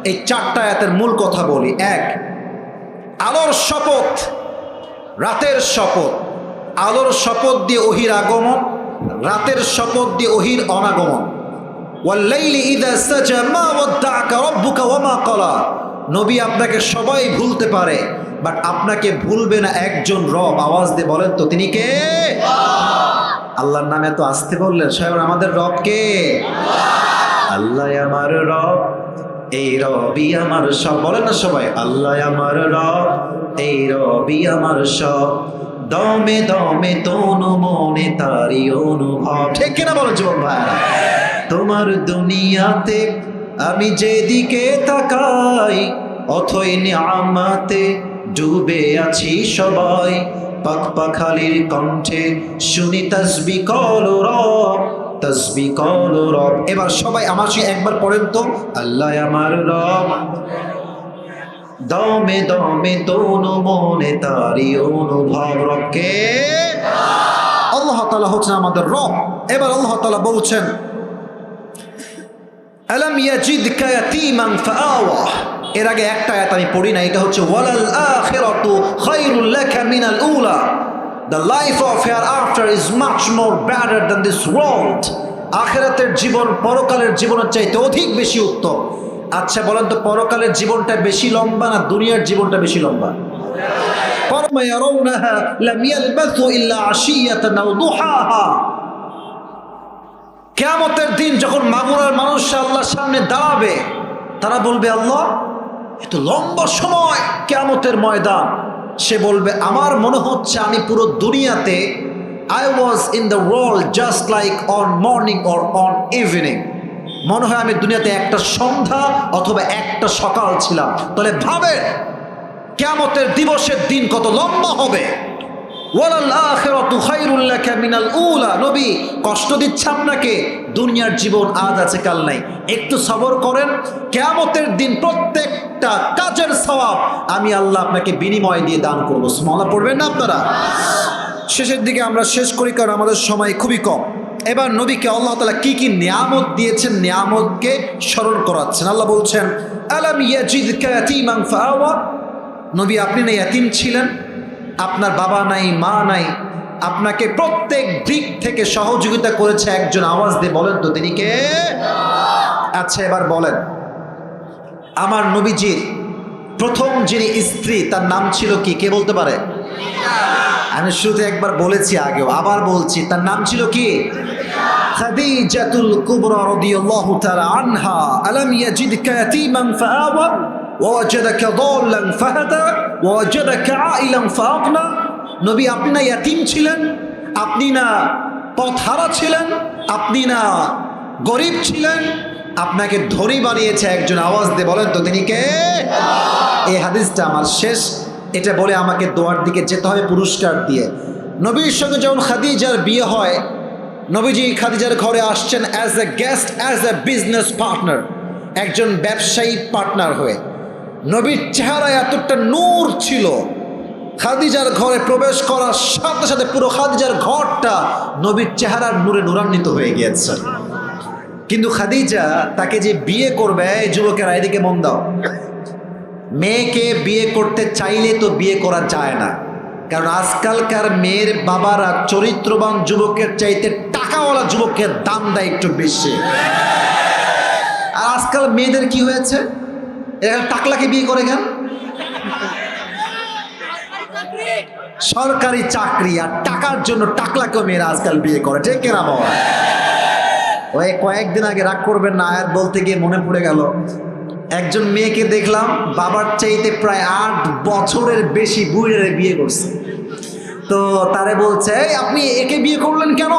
এই 4টা আয়াতের মূল কথা বলি। 1, আলোর শপথ, রাতের শপথ। আলোর শপথ দিয়ে ওহির আগমন, রাতের শপথ দিয়ে ওহির অনাগমন। ওয়াল্লাইলি ইযা সাজা মা ওয়াদ্দাআকা রাব্বুকা ওয়া মা ক্বালা। নবী আপনাকে সবাই ভুলতে পারে, বাট আপনাকে ভুলবে না একজন রব। আওয়াজ দিয়ে বলেন তো, তিনি কে? আল্লাহর নামে এত আসতে বললেন, স্বয়ং আমাদের রব কে? আল্লাহ আমার রব, এই রবি আমার সব। বলেন না সবাই, আল্লাহ আমার রব, এই রবি আমার সব। দমে দমে তনু মনে তারি অনুভব। ঠিক কিনা বলেন জীবন ভাই? তোমার দুনিয়াতে আমি যেদিকে তাকাই, অথই নিয়ামতে ডুবে আছি সবাই। পাক পাখালির কণ্ঠে শুনি তাসবিহ করো রব, তাসবিহ করো রব। এবার সবাই আমার সঙ্গে একবার পড়েন তো, আল্লাহ আমার রব, দমে দমে তনু মনে তারি অনুভব। রবকে আল্লাহ তাআলা হচ্ছেন আমাদের রব। এবার আল্লাহ তাআলা বলছেন, আলাম ইয়াজিদকা ইয়াতীমান ফাআওয়া। এর আগে একটা আয়াত আমি পড়ি না, এটা হচ্ছে ওয়ালাল আখিরাতু খায়রুল লাকা মিনাল উলা। The life of hereafter is much more better than this world. আখিরাতের জীবন পরকালের জীবনের চাইতে অধিক বেশি উত্তম। আচ্ছা বলেন তো, পরকালের জীবনটা বেশি লম্বা না দুনিয়ার জীবনটা বেশি লম্বা? ফামা ইয়ারাউনাহা লাম ইয়ালবাসু ইল্লা আশিয়াতান আও দুহাহা। কিয়ামতের দিন যখন মাগুরার মানুষরা আল্লাহর সামনে দাঁড়াবে, তারা বলবে, আল্লাহ এত লম্বা সময় কিয়ামতের ময়দান। সে বলবে, আমার মনে হচ্ছে আমি পুরো দুনিয়াতে I was in the world just like on morning or on evening. মনে হয় আমি দুনিয়াতে একটা সন্ধ্যা অথবা একটা সকাল ছিলাম। তাহলে ভাবেন কিয়ামতের দিবসের দিন কত লম্বা হবে। ওয়ালাল আখিরাতু খায়রুল লাকা মিনাল উলা। নবী কষ্ট দিচ্ছে আপনাকে, দুনিয়ার জীবন আজ আছে কাল নাই, একটু সবর করেন। কিয়ামতের দিন প্রত্যেকটা কাজের সওয়াব আমি আল্লাহ আপনাকে বিনিময় দিয়ে দান করব। সুবহানাল্লাহ পড়বেন না আপনারা? শেষের দিকে আমরা শেষ করি, কারণ আমাদের সময় খুবই কম। এবার নবীকে আল্লাহ তাআলা কি কি নিয়ামত দিয়েছেন, নিয়ামতকে স্মরণ করাচ্ছেন। আল্লাহ বলছেন, আলাম ইয়াজিদকা ইয়াতীমান ফাআওয়া। নবী, আপনি না ইয়াতীম ছিলেন, আপনার বাবা নাই, মা নাই, আপনাকে প্রত্যেক দিক থেকে সহযোগিতা করেছে একজন। আওয়াজ দিয়ে বলেন তো তিনি কে? আচ্ছা, এবার বলেন, আমার নবীজির প্রথম যিনি স্ত্রী তার নাম ছিল কি? কে বলতে পারে? আমি শুরুতে একবার বলেছি, আগেও আবার বলছি, তার নাম ছিল কি? খাদিজাতুল কুবরা রাদিয়াল্লাহু তাআলা আনহা। আলাম ইয়াজিদকা ইয়াতীমান ফাআওয়া ওয়া ওয়াজাদাকা দাল্লান ফাহাদা ওয়া ওয়াজাদাকা আইলান ফাআগনা। নবী, আপনি না ইয়াতীম ছিলেন, আপনি না পথহারা ছিলেন, আপনি না গরিব ছিলেন, আপনাকে ধনী বানিয়েছে একজন। আওয়াজ দিয়ে বলেন তো তিনি কে? এই হাদিসটা আমার শেষ, এটা বলে আমাকে দোয়ার দিকে যেতে হবে পুরস্কার দিয়ে। নবীর সঙ্গে যখন খাদিজার বিয়ে হয়, নবীজি খাদিজার ঘরে আসছেন as a guest, as a business partner, একজন ব্যবসায়ী পার্টনার হয়ে। নবীর চেহারায় এতটা নূর ছিল, খাদিজার ঘরে প্রবেশ করার সাথে সাথে পুরো খাদিজার ঘরটা নবীর চেহারার নূরে নূরান্বিত হয়ে গিয়েছে। কিন্তু খাদিজা তাকে যে বিয়ে করবে, যুবকেরা এদিকে মন দাও, মেয়েকে বিয়ে করতে চাইলে তো বিয়ে করা যায় না, কারণ আজকালকার মেয়ের বাবারা চরিত্রবান যুবকের চাইতে টাকাওয়ালা যুবকের দাম দেয় একটু বেশি। আর আজকাল মেয়েদের কি হয়েছে, এরা টাকলাকে বিয়ে করে কেন? সরকারি চাকরি আর টাকার জন্য টাকলাকেও মেয়েরা আজকাল বিয়ে করে, ঠিক কিনা বাবা? ওই কয়েকদিন আগে, রাগ করবেন না, আয়াত বলতে গিয়ে মনে পড়ে গেল, একজন মেয়েকে দেখলাম বাবার চাইতে প্রায় 8 বছরের বেশি বুড়িরে বিয়ে করছে। তো তারে বলছে, এই আপনি একে বিয়ে করলেন কেন?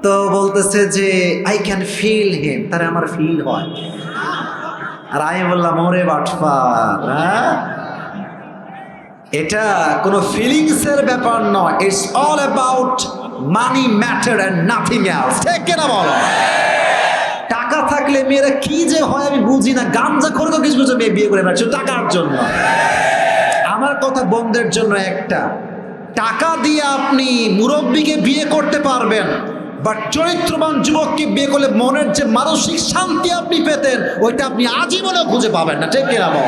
তো বলতেছে যে আই ক্যান ফিল হিম, তারে আমার ফিল হয়। আর আমি বললাম, ওরে বাটফার, হ্যাঁ, এটা কোনো ফিলিংসের ব্যাপার নয়, it's all about money matter and nothing else, ঠিক কিনা বলো? টাকা থাকলে মেয়েরা কি যে হয় আমি বুঝি না, গাঞ্জা করে তো কিছু কিছু মেয়ে বিয়ে করে বেড়াচ্ছে টাকার জন্য। আমার কথা বন্ধের জন্য একটা, টাকা দিয়ে আপনি মুরব্বীকে বিয়ে করতে পারবেন, বাট চরিত্রবান যুবককে বিয়ে করলে মনের যে মানসিক শান্তি আপনি পেতেন, ওইটা আপনি আজীবনেও খুঁজে পাবেন না, ঠিক কিনা বল?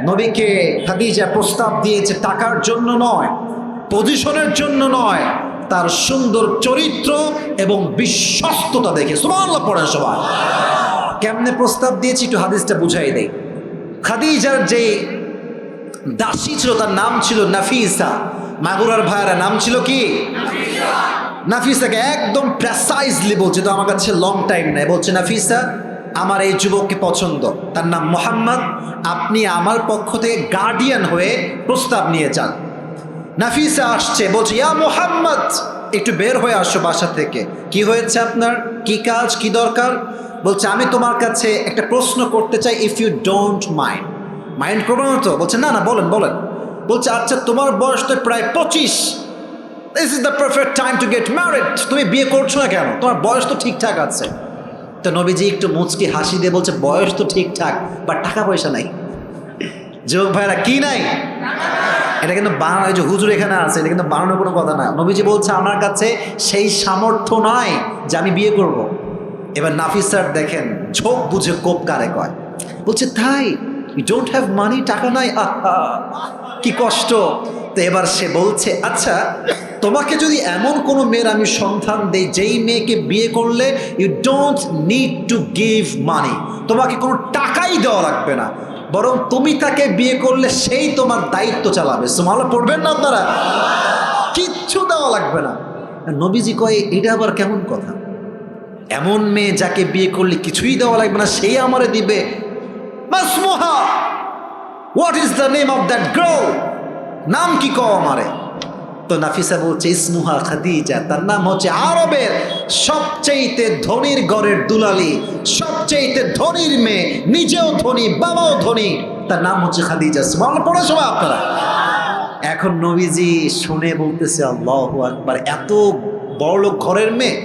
নবীকে খাদিজা প্রস্তাব দিয়েছে টাকার জন্য নয়, পজিশনের জন্য নয়, তার সুন্দর চরিত্র এবং বিশ্বস্ততা দেখে। সুবহানাল্লাহ পড়েন সবাই। কেমনে প্রস্তাব দিয়েছি একটু হাদিসটা বুঝাই দেই। খাদিজার যে দাসী ছিল তার নাম ছিল নাফিসা। মাগুরার ভাইয়েরা নাম ছিল কি? নাফিসাকে একদম প্রেসাইজলি বলছে, তো আমার কাছে লং টাইম নেই, বলছে নাফিসা আমার এই যুবককে পছন্দ, তার নাম মোহাম্মদ, আপনি আমার পক্ষ থেকে গার্ডিয়ান হয়ে প্রস্তাব নিয়ে যান। নাফিসা আসছে, বলছে ইয়া মোহাম্মদ একটু বের হয়ে আসো বাসা থেকে। কি হয়েছে আপনার, কি কাজ, কি দরকার? বলছে আমি তোমার কাছে একটা প্রশ্ন করতে চাই, if you don't mind. Mind করবো না তো? বলছে না না, বলেন বলেন। বলছে আচ্ছা তোমার বয়স তো প্রায় 25, this is the perfect time to get married, তুমি বিয়ে করছো না কেন? তোমার বয়স তো ঠিকঠাক আছে। তো নবীজি একটু মুচকি হাসি দিয়ে বলছে বয়স তো ঠিকঠাক, বাট টাকা পয়সা নাই। যুবক ভাইরা কি নাই? এটা কিন্তু বানানো, যে হুজুর এখানে আছে, এটা কিন্তু বানানোর কোনো কথা না। নবীজি বলছে আমার কাছে সেই সামর্থ্য নাই যে আমি বিয়ে করব। এবার নাফিসার দেখেন ঝোঁক বুঝে কোপ কারে কয়, বলছে তাই ইউ ডোন্ট হ্যাভ মানি, টাকা নাই, আহা কি কষ্ট। তো এবার সে বলছে আচ্ছা তোমাকে যদি এমন কোনো মেয়ের আমি সন্ধান দেই যেই মেয়েকে বিয়ে করলে you don't need to give money, তোমাকে কোনো টাকাই দেওয়া লাগবে না, বরং তুমি তাকে বিয়ে করলে সেই তোমার দায়িত্ব চালাবে। সুবহানাল্লাহ পড়বেন না আপনারা? কিচ্ছু দেওয়া লাগবে না। নবীজি কয় এটা আবার কেমন কথা, এমন মেয়ে যাকে বিয়ে করলে কিছুই দেওয়া লাগবে না সেই আমারে দিবে? মাসমুহা, what is the name of that girl, নাম কি কও আমারে? তো নাফিসা বলছে ইসমুহা খাদিজা, তার নাম হচ্ছে আরবের সবচেয়ে ধনীর ঘরের দুলালি, সবচেয়ে ধনীর মেয়ে, নিজেও ধনী বাবাও ধনী, তার নাম হচ্ছে খাদিজা। সুবহানাল্লাহ পড়ে সবাই আপনারা। এখন নবীজি শুনে বলতেছে আল্লাহু আকবার, এত বড়লোক ঘরের মেয়ে।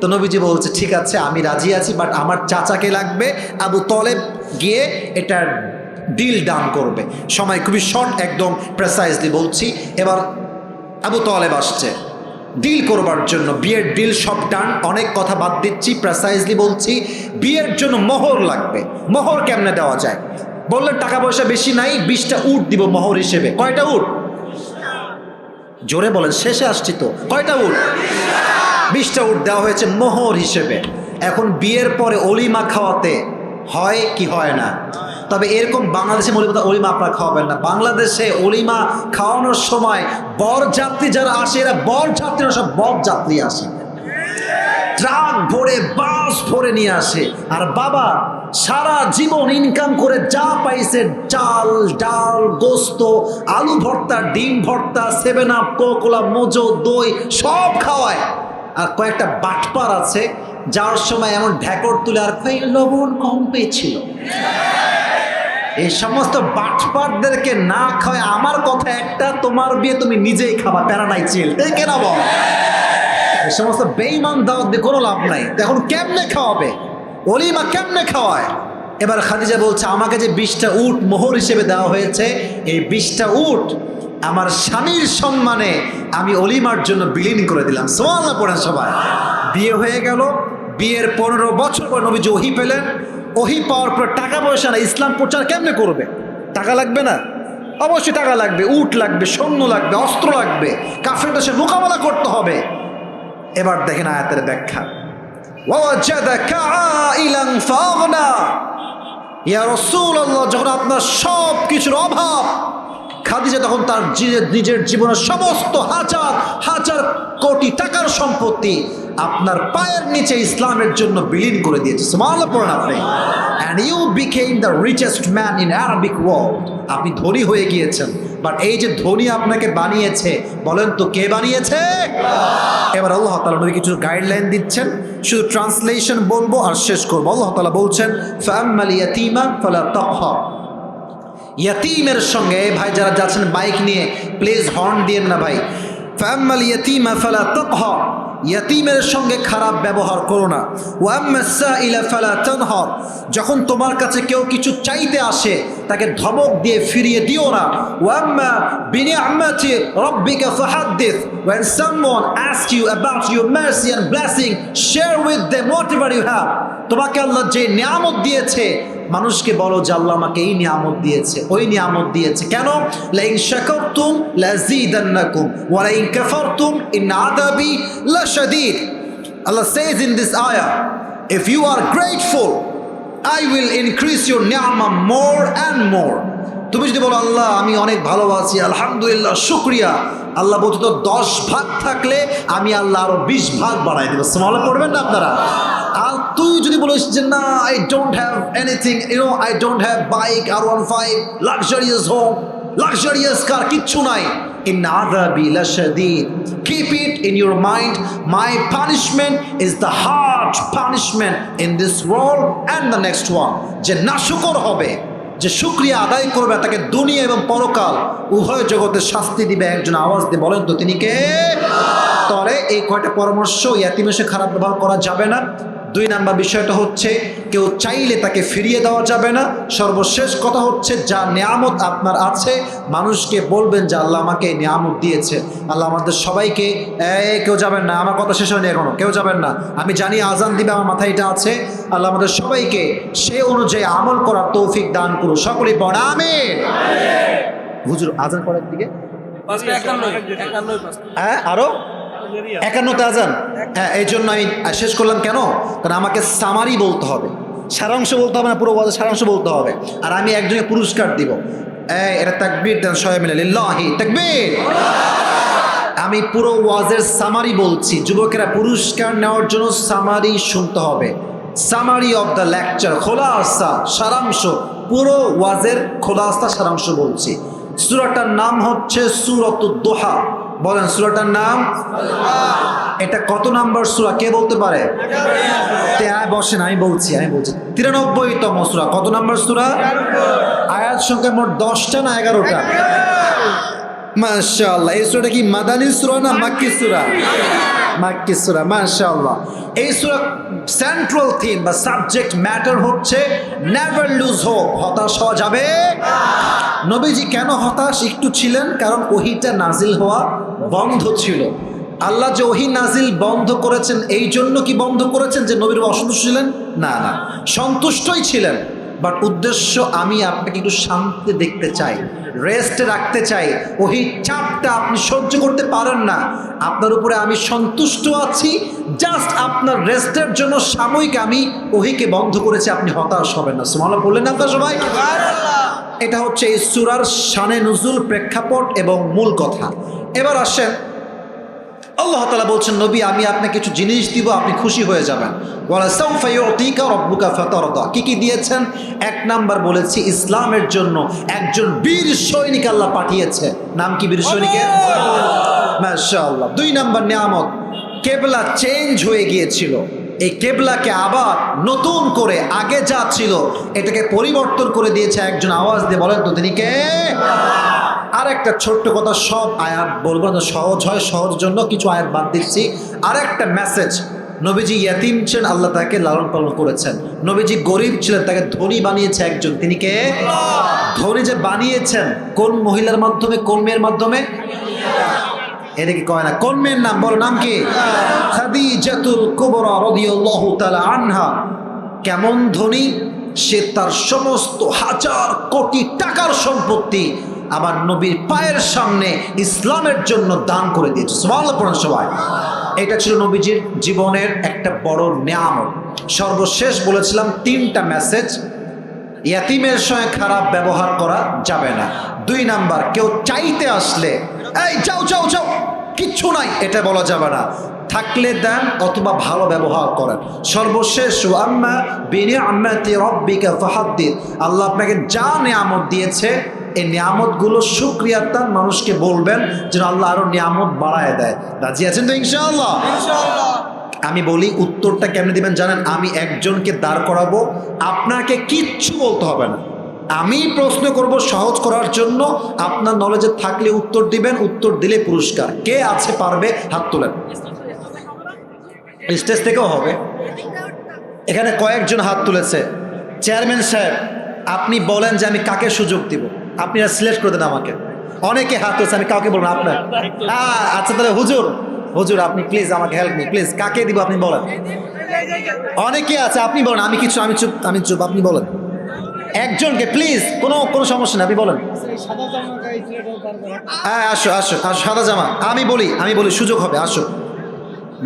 তো নবীজি বলছে ঠিক আছে আমি রাজি আছি, বাট আমার চাচাকে লাগবে, আবু তলেব গিয়ে এটার ডিল ডান করবে। সময় খুবই শর্ট, একদম প্রেসাইজলি বলছি। এবার আবু তালেব আসছে ডিল করবার জন্য, বিয়ের ডিল সব ডান, অনেক কথা বাদ দিচ্ছি, প্রেসাইজলি বলছি, বিয়ের জন্য মোহর লাগবে। মোহর কেমনে দেওয়া যায়? বললেন টাকা পয়সা বেশি নাই, 20টা উট দিব মোহর হিসেবে। কয়টা উট? জোরে বলেন, শেষে আসছি তো। কয়টা উট? 20টা উট দেওয়া হয়েছে মোহর হিসেবে। এখন বিয়ের পরে অলিমা খাওয়াতে হয় কি হয় না? তবে এরকম বাংলাদেশে অলিমা আপনারা খাওয়াবেন না। বাংলাদেশে অলিমা খাওয়ানোর সময় বরযাত্রী যারা আসে, এরা বরযাত্রীরা সব বরযাত্রী আসে, ট্রাক ভরে বাস ভরে নিয়ে আসে। আর বাবা সারা জীবন ইনকাম করে যা পাইছে, চাল ডাল গোস্ত আলু ভর্তা ডিম ভর্তা 7 আপ কোকোলা মোজো দই সব খাওয়ায়। আর কয়েকটা বাটপার আছে যাওয়ার সময় এমন ঢেকর তুলে আর কই লবণ কম পেয়েছিল। এই সমস্ত বাটপারদেরকে না খাওয়ায়, আমার কথা একটা, তোমার বিয়ে তুমি নিজেই খাবা, প্যারাডাইস চিল, তাই কেনা বল। এই সমস্ত বেঈমান দাওয়াত দিয়ে কোনো লাভ নাই। এখন কেমনে খাওয়াবে? অলিমা কেমনে খাওয়ায়? এবার খাদিজা বলছে আমাকে যে 20টা উট মোহর হিসেবে দেওয়া হয়েছে, এই 20টা উট আমার স্বামীর সম্মানে আমি অলিমার জন্য বিলীন করে দিলাম। সুবহানাল্লাহ পড়েন সবাই। বিয়ে হয়ে গেল। বিয়ের 15 বছর পর নবীজি ওহী পেলেন। ওহী পাওয়ার পর টাকা পয়সা না, ইসলাম প্রচার কেমনে করবে? টাকা লাগবে না? অবশ্যই টাকা লাগবে, উট লাগবে, সৈন্য লাগবে, অস্ত্র লাগবে, কাফেরদের সাথে মোকাবেলা করতে হবে। এবার দেখেন আয়াতের ব্যাখ্যা। ওয়াজাদাকা আইলান ফাগনা। ইয়া রাসূলুল্লাহ, যখন আপনার সব কিছুর অভাব, খাদিজা তখন তার নিজের জীবনের সমস্ত হাজার হাজার কোটি টাকার সম্পত্তি আপনার পায়ের নিচে ইসলামের জন্য বিলীন করে দিয়েছে। সুবহানাল্লাহ পড়েন আপনি। And you became the richest man in Arabic world. আপনি ধনী হয়ে গিয়েছেন। বাট এই যে ধনী আপনাকে বানিয়েছে, বলেন তো কে বানিয়েছে? এবার আল্লাহ তাআলা নবী কিছু গাইডলাইন দিচ্ছেন, শুধু ট্রান্সলেশন বলবো আর শেষ করবো। আল্লাহ তাআলা বলছেন ফাআম্মাল ইয়াতীমা ফালা তাকহার। ইয়াতীমের সঙ্গে, ভাই যারা যাচ্ছেন বাইক নিয়ে প্লিজ হর্ন দিয়েন না ভাই। ফাআম্মাল ইয়াতীমা ফালা তাকহার, ইয়াতীমের সঙ্গে খারাপ ব্যবহার করো না। ওয়া আম্মাস সাইলা ফালা তানহার, যখন তোমার কাছে কেউ কিছু চাইতে আসে তাকে ধমক দিয়ে ফিরিয়ে দিও না। ওয়া আম্মা বিনিআমাতি রাব্বিকা ফাহাদ্দিস, when someone asks you about your mercy and blessing, share with them whatever you have. তোমাকে আল্লাহ যে নিয়ামত দিয়েছে, মানুষকে বলো যে আল্লাহ আমাকে এই নিয়ামত দিয়েছে, ওই নিয়ামত দিয়েছে। কেন? লাইন শাকারতুম লাযীদান্নাকুম ওয়া লাইন কাফারতুম ইন আযাবি লাশাদীদ। Allah says in this ayah, if you are grateful, I will increase your ni'mah more and more. তুমি যদি বলো আল্লাহ আমি অনেক ভালোবাসি, আলহামদুলিল্লাহ, শুকরিয়া, আল্লাহ বলতো তো 10 ভাগ থাকলে আমি আল্লাহ আরো 20 ভাগ বাড়াই দেব। সুবহানাল্লাহ পড়বেন না আপনারা? আর তুই যদি বলিস যে না, I don't have anything, I don't have bike, R15, luxurious home, luxurious কার, কিচ্ছু নাই, ইন আযাবি লাশাদীদ, keep it in your mind, my punishment is the hard punishment in this world and the next one. যে নাশুকর হবে, যে শুকরিয়া আদায় করবে, তাকে দুনিয়া এবং পরকাল উভয় জগতে শাস্তি দিবে। একজন আওয়াজ দিয়ে বলেন তো তিনি কে? তবে এই কয়টা পরামর্শ, ইয়াতীমের সাথে খারাপ ব্যবহার করা যাবে না। 2 নাম্বার বিষয়টা হচ্ছে কেউ চাইলে তাকে ফিরিয়ে দেওয়া যাবে না। সর্বশেষ কথা হচ্ছে যা নিয়ামত আপনার আছে মানুষকে বলবেন যে আল্লাহ আমাকে এই নিয়ামত দিয়েছে। আল্লাহ আমাদের সবাইকে, কেউ যাবেন না, আমার কথা শেষ হয়নি এখনো, কেউ যাবেন না, আমি জানি আজান দিবে, আমার মাথায় এটা আছে। আল্লাহ আমাদের সবাইকে সে অনুযায়ী আমল করার তৌফিক দান করুন। সকলেই পড়া আমিন। হুজুর আজান করার দিকে আরো 51তে আজান। হ্যাঁ, এই জন্য আমি শেষ করলাম। কেন? কারণ আমাকে সামারি বলতে হবে, সারাংশ বলতে হবে না, পুরো ওয়াজের সারাংশ বলতে হবে। আর আমি একজনকে পুরস্কার দিব। এটা তাকবীর দেন সবাই মিলে, লিল্লাহি তাকবীর। আমি পুরো ওয়াজের সামারি বলছি, যুবকেরা পুরস্কার নেওয়ার জন্য সামারি শুনতে হবে। সামারি অফ দ্য লেকচার, খোলাসা, সারাংশ, পুরো ওয়াজের খোলাসা সারাংশ বলছি। সূরাটার নাম হচ্ছে সূরাতুদ দুহা। বলেন সূরাটার নাম। এটা কত নাম্বার সূরা কে বলতে পারে? বসেন, আমি বলছি 93তম সূরা। কত নাম্বার সূরা? আয়াত সংখ্যা মোট 10টা না 11টা? মাশাআল্লাহ। এই সূরাটা কি মাদানী সূরা না মাক্কি সূরা? মাক্কি সূরা, মাশাআল্লাহ। এই সূরা সেন্ট্রাল থিম বা সাবজেক্ট ম্যাটার হচ্ছে নেভার লুজ হোপ, হতাশ হওয়া যাবে। নবীজি কেন হতাশ একটু ছিলেন? কারণ ওহীটা নাজিল হওয়া বন্ধ ছিল। আল্লাহ যে ওহী নাজিল বন্ধ করেছেন এই জন্য কি বন্ধ করেছেন যে নবীর অসন্তুষ্ট ছিলেন? না না, সন্তুষ্টই ছিলেন, বাট উদ্দেশ্য আমি আপনাকে একটু শান্তি দেখতে চাই, রেস্টে রাখতে চাই। ওহী চাপটা আপনি সহ্য করতে পারেন না, আপনার উপরে আমি সন্তুষ্ট আছি, জাস্ট আপনার রেস্টের জন্য সাময়িক আমি ওহীকে বন্ধ করেছি, আপনি হতাশ হবেন না। সুবহানাল্লাহ বললেন না আপনারা সবাই? এটা হচ্ছে এই সূরার শানে নুজুল, প্রেক্ষাপট এবং মূল কথা। এবার আসেন, আল্লাহ তাআলা বলছেন নবী আমি আপনাকে কিছু জিনিস দিব, আপনি খুশি হয়ে যাবেন। ওয়ালা সাউফা ইউতিকা রাব্বুকা ফাতারদা। কি কি দিয়েছেন? এক নাম্বার বলেছি ইসলামের জন্য একজন বীর সৈনিক আল্লাহ পাঠিয়েছে। নাম কি বীর সৈনিকের? মাশাআল্লাহ। দুই নাম্বার নিয়ামত, কেবলা চেঞ্জ হয়ে গিয়েছিল, এই কেবলাকে আবার নতুন করে আগে যা ছিল এটাকে পরিবর্তন করে দিয়েছে একজন। আওয়াজ দিয়ে বলেন তো তিনি কে? আর একটা ছোট্ট কথা, সব আয়াত বলবো না, সহজ হয়, সহজ জন্য কিছু আয়াত বাদ দিচ্ছি। আর একটা মেসেজ, নবীজি ইয়াতিম ছিলেন, আল্লাহ তাকে লালন পালন করেছেন। নবীজি গরিব ছিলেন, তাকে ধনী বানিয়েছে একজন, তিনি কে? ধনী যে বানিয়েছেন কোন মহিলার মাধ্যমে, কোন মেয়ের মাধ্যমে? এদিকে কয় না, কোন মেয়ের নাম বলো, নাম কি? খাদিজাতুল কুবরা রাদিয়াল্লাহু তাআলা আনহা। কেমন ধনী? সে তার সমস্ত হাজার কোটি টাকার সম্পত্তি আবার নবীর পায়ের সামনে ইসলামের জন্য দান করে দিয়েছে। সুবহানাল্লাহ পড়ুন সবাই। এটা ছিল নবীজির জীবনের একটা বড় নিয়ামত। সর্বশেষ বলেছিলাম তিনটা মেসেজ। ইয়াতিমের সঙ্গে খারাপ ব্যবহার করা যাবে না। দুই নাম্বার, কেউ চাইতে আসলে এই যাও যাও যাও কিচ্ছু নাই এটা বলা যাবে না, থাকলে দেন অথবা ভালো ব্যবহার করেন। সর্বশেষ আম্মা বিনিআমাতি রাব্বিকা ফাহাদ্দিস। আল্লাহ আপনাকে যা নিয়ামত দিয়েছে এই নিয়ামতগুলো শুকরিয়া তান মানুষকে বলবেন যেন আল্লাহ আরো নিয়ামত বাড়ায় দেয়। রাজি আছেন তো ইনশাআল্লাহ? ইনশাআল্লাহ। আমি বলি উত্তরটা কেমনে দিবেন জানেন? আমি একজনকে দাঁড় করাবো, আপনাকে কিচ্ছু বলতে হবে না, আমি প্রশ্ন করব সহজ করার জন্য, আপনার নলেজে থাকলে উত্তর দিবেন, উত্তর দিলে পুরস্কার। কে আছে পারবে হাত তোলেন। স্টেজ থেকেও হবে। এখানে কয়েকজন হাত তুলেছে। চেয়ারম্যান সাহেব আপনি বলেন যে আমি কাকে সুযোগ দিব, আপনি সিলেক্ট করে দেন আমাকে। অনেকে হাত তুলেছে, আমি কাউকে বলবো আপনার। আচ্ছা তাহলে হুজুর, হুজুর আপনি প্লিজ আমাকে হেল্প মি প্লিজ, কাকে দিব আপনি বলেন। অনেকে আছে, আপনি বলেন। আমি কিছু, আমি চুপ, আমি চুপ, আপনি বলেন একজনকে প্লিজ, কোনো সমস্যা নেই, আপনি বলেন। হ্যাঁ আসো আসো আসো, সাদা জামা। আমি বলি সুযোগ হবে, আসো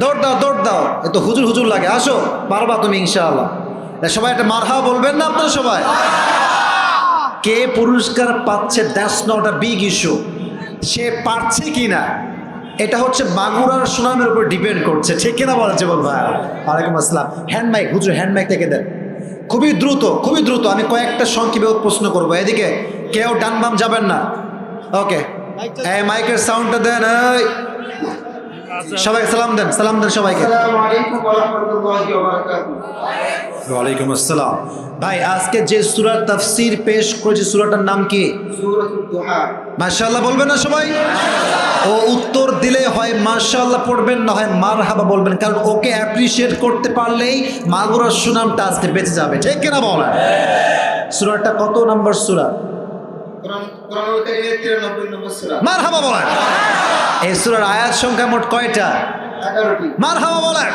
দৌড় দাও দৌড় দাও, এ তো হুজুর হুজুর লাগে, আসো পারবা তুমি ইনশাআল্লাহ। সবাই একটা মারহাবা বলবেন না আপনারা সবাই? কে পুরস্কার পাচ্ছে that's not a big issue, সে পারছে কিনা এটা হচ্ছে মাগুরার সুনামের উপর ডিপেন্ড করছে, ঠিক কিনা বলেন যে বল ভাই? ওয়ালাইকুম আসসালাম। হ্যান্ড মাইক হুজুর, হ্যান্ড মাইক থেকে দেন, খুবই দ্রুত খুবই দ্রুত। আমি কয়েকটা সংক্ষেপে প্রশ্ন করবো, এদিকে কেউ ডান বাম যাবেন না। ওকে, এই মাইকের সাউন্ডটা দেন, এই সবাই সালাম দেন, সালাম দেন সবাইকে। আসসালামু আলাইকুম ওয়া রাহমাতুল্লাহি ওয়া বারাকাতুহু। ওয়া আলাইকুম আসসালাম। ভাই আজকে যে সূরার তাফসীর পেশ করেছি সূরাটার নাম কি? সূরাতুদ দুহা। মাশাআল্লাহ বলবেন না সবাই? ও উত্তর দিলে হয় মাশাআল্লাহ পড়বেন, না হয় মারহাবা বলবেন, কারণ ওকে অ্যাপ্রিশিয়েট করতে পারলেই মাগুরার সুনামটা আজকে বেঁচে যাবে, ঠিক কিনা বলেন? সূরাটা কত নম্বর সূরা? কোরআনুল কারীমের 93 নম্বর সূরা। মারহাবা বলেন। এই সূরার আয়াত সংখ্যা মোট কয়টা? 11টি। মারহাবা বলেন।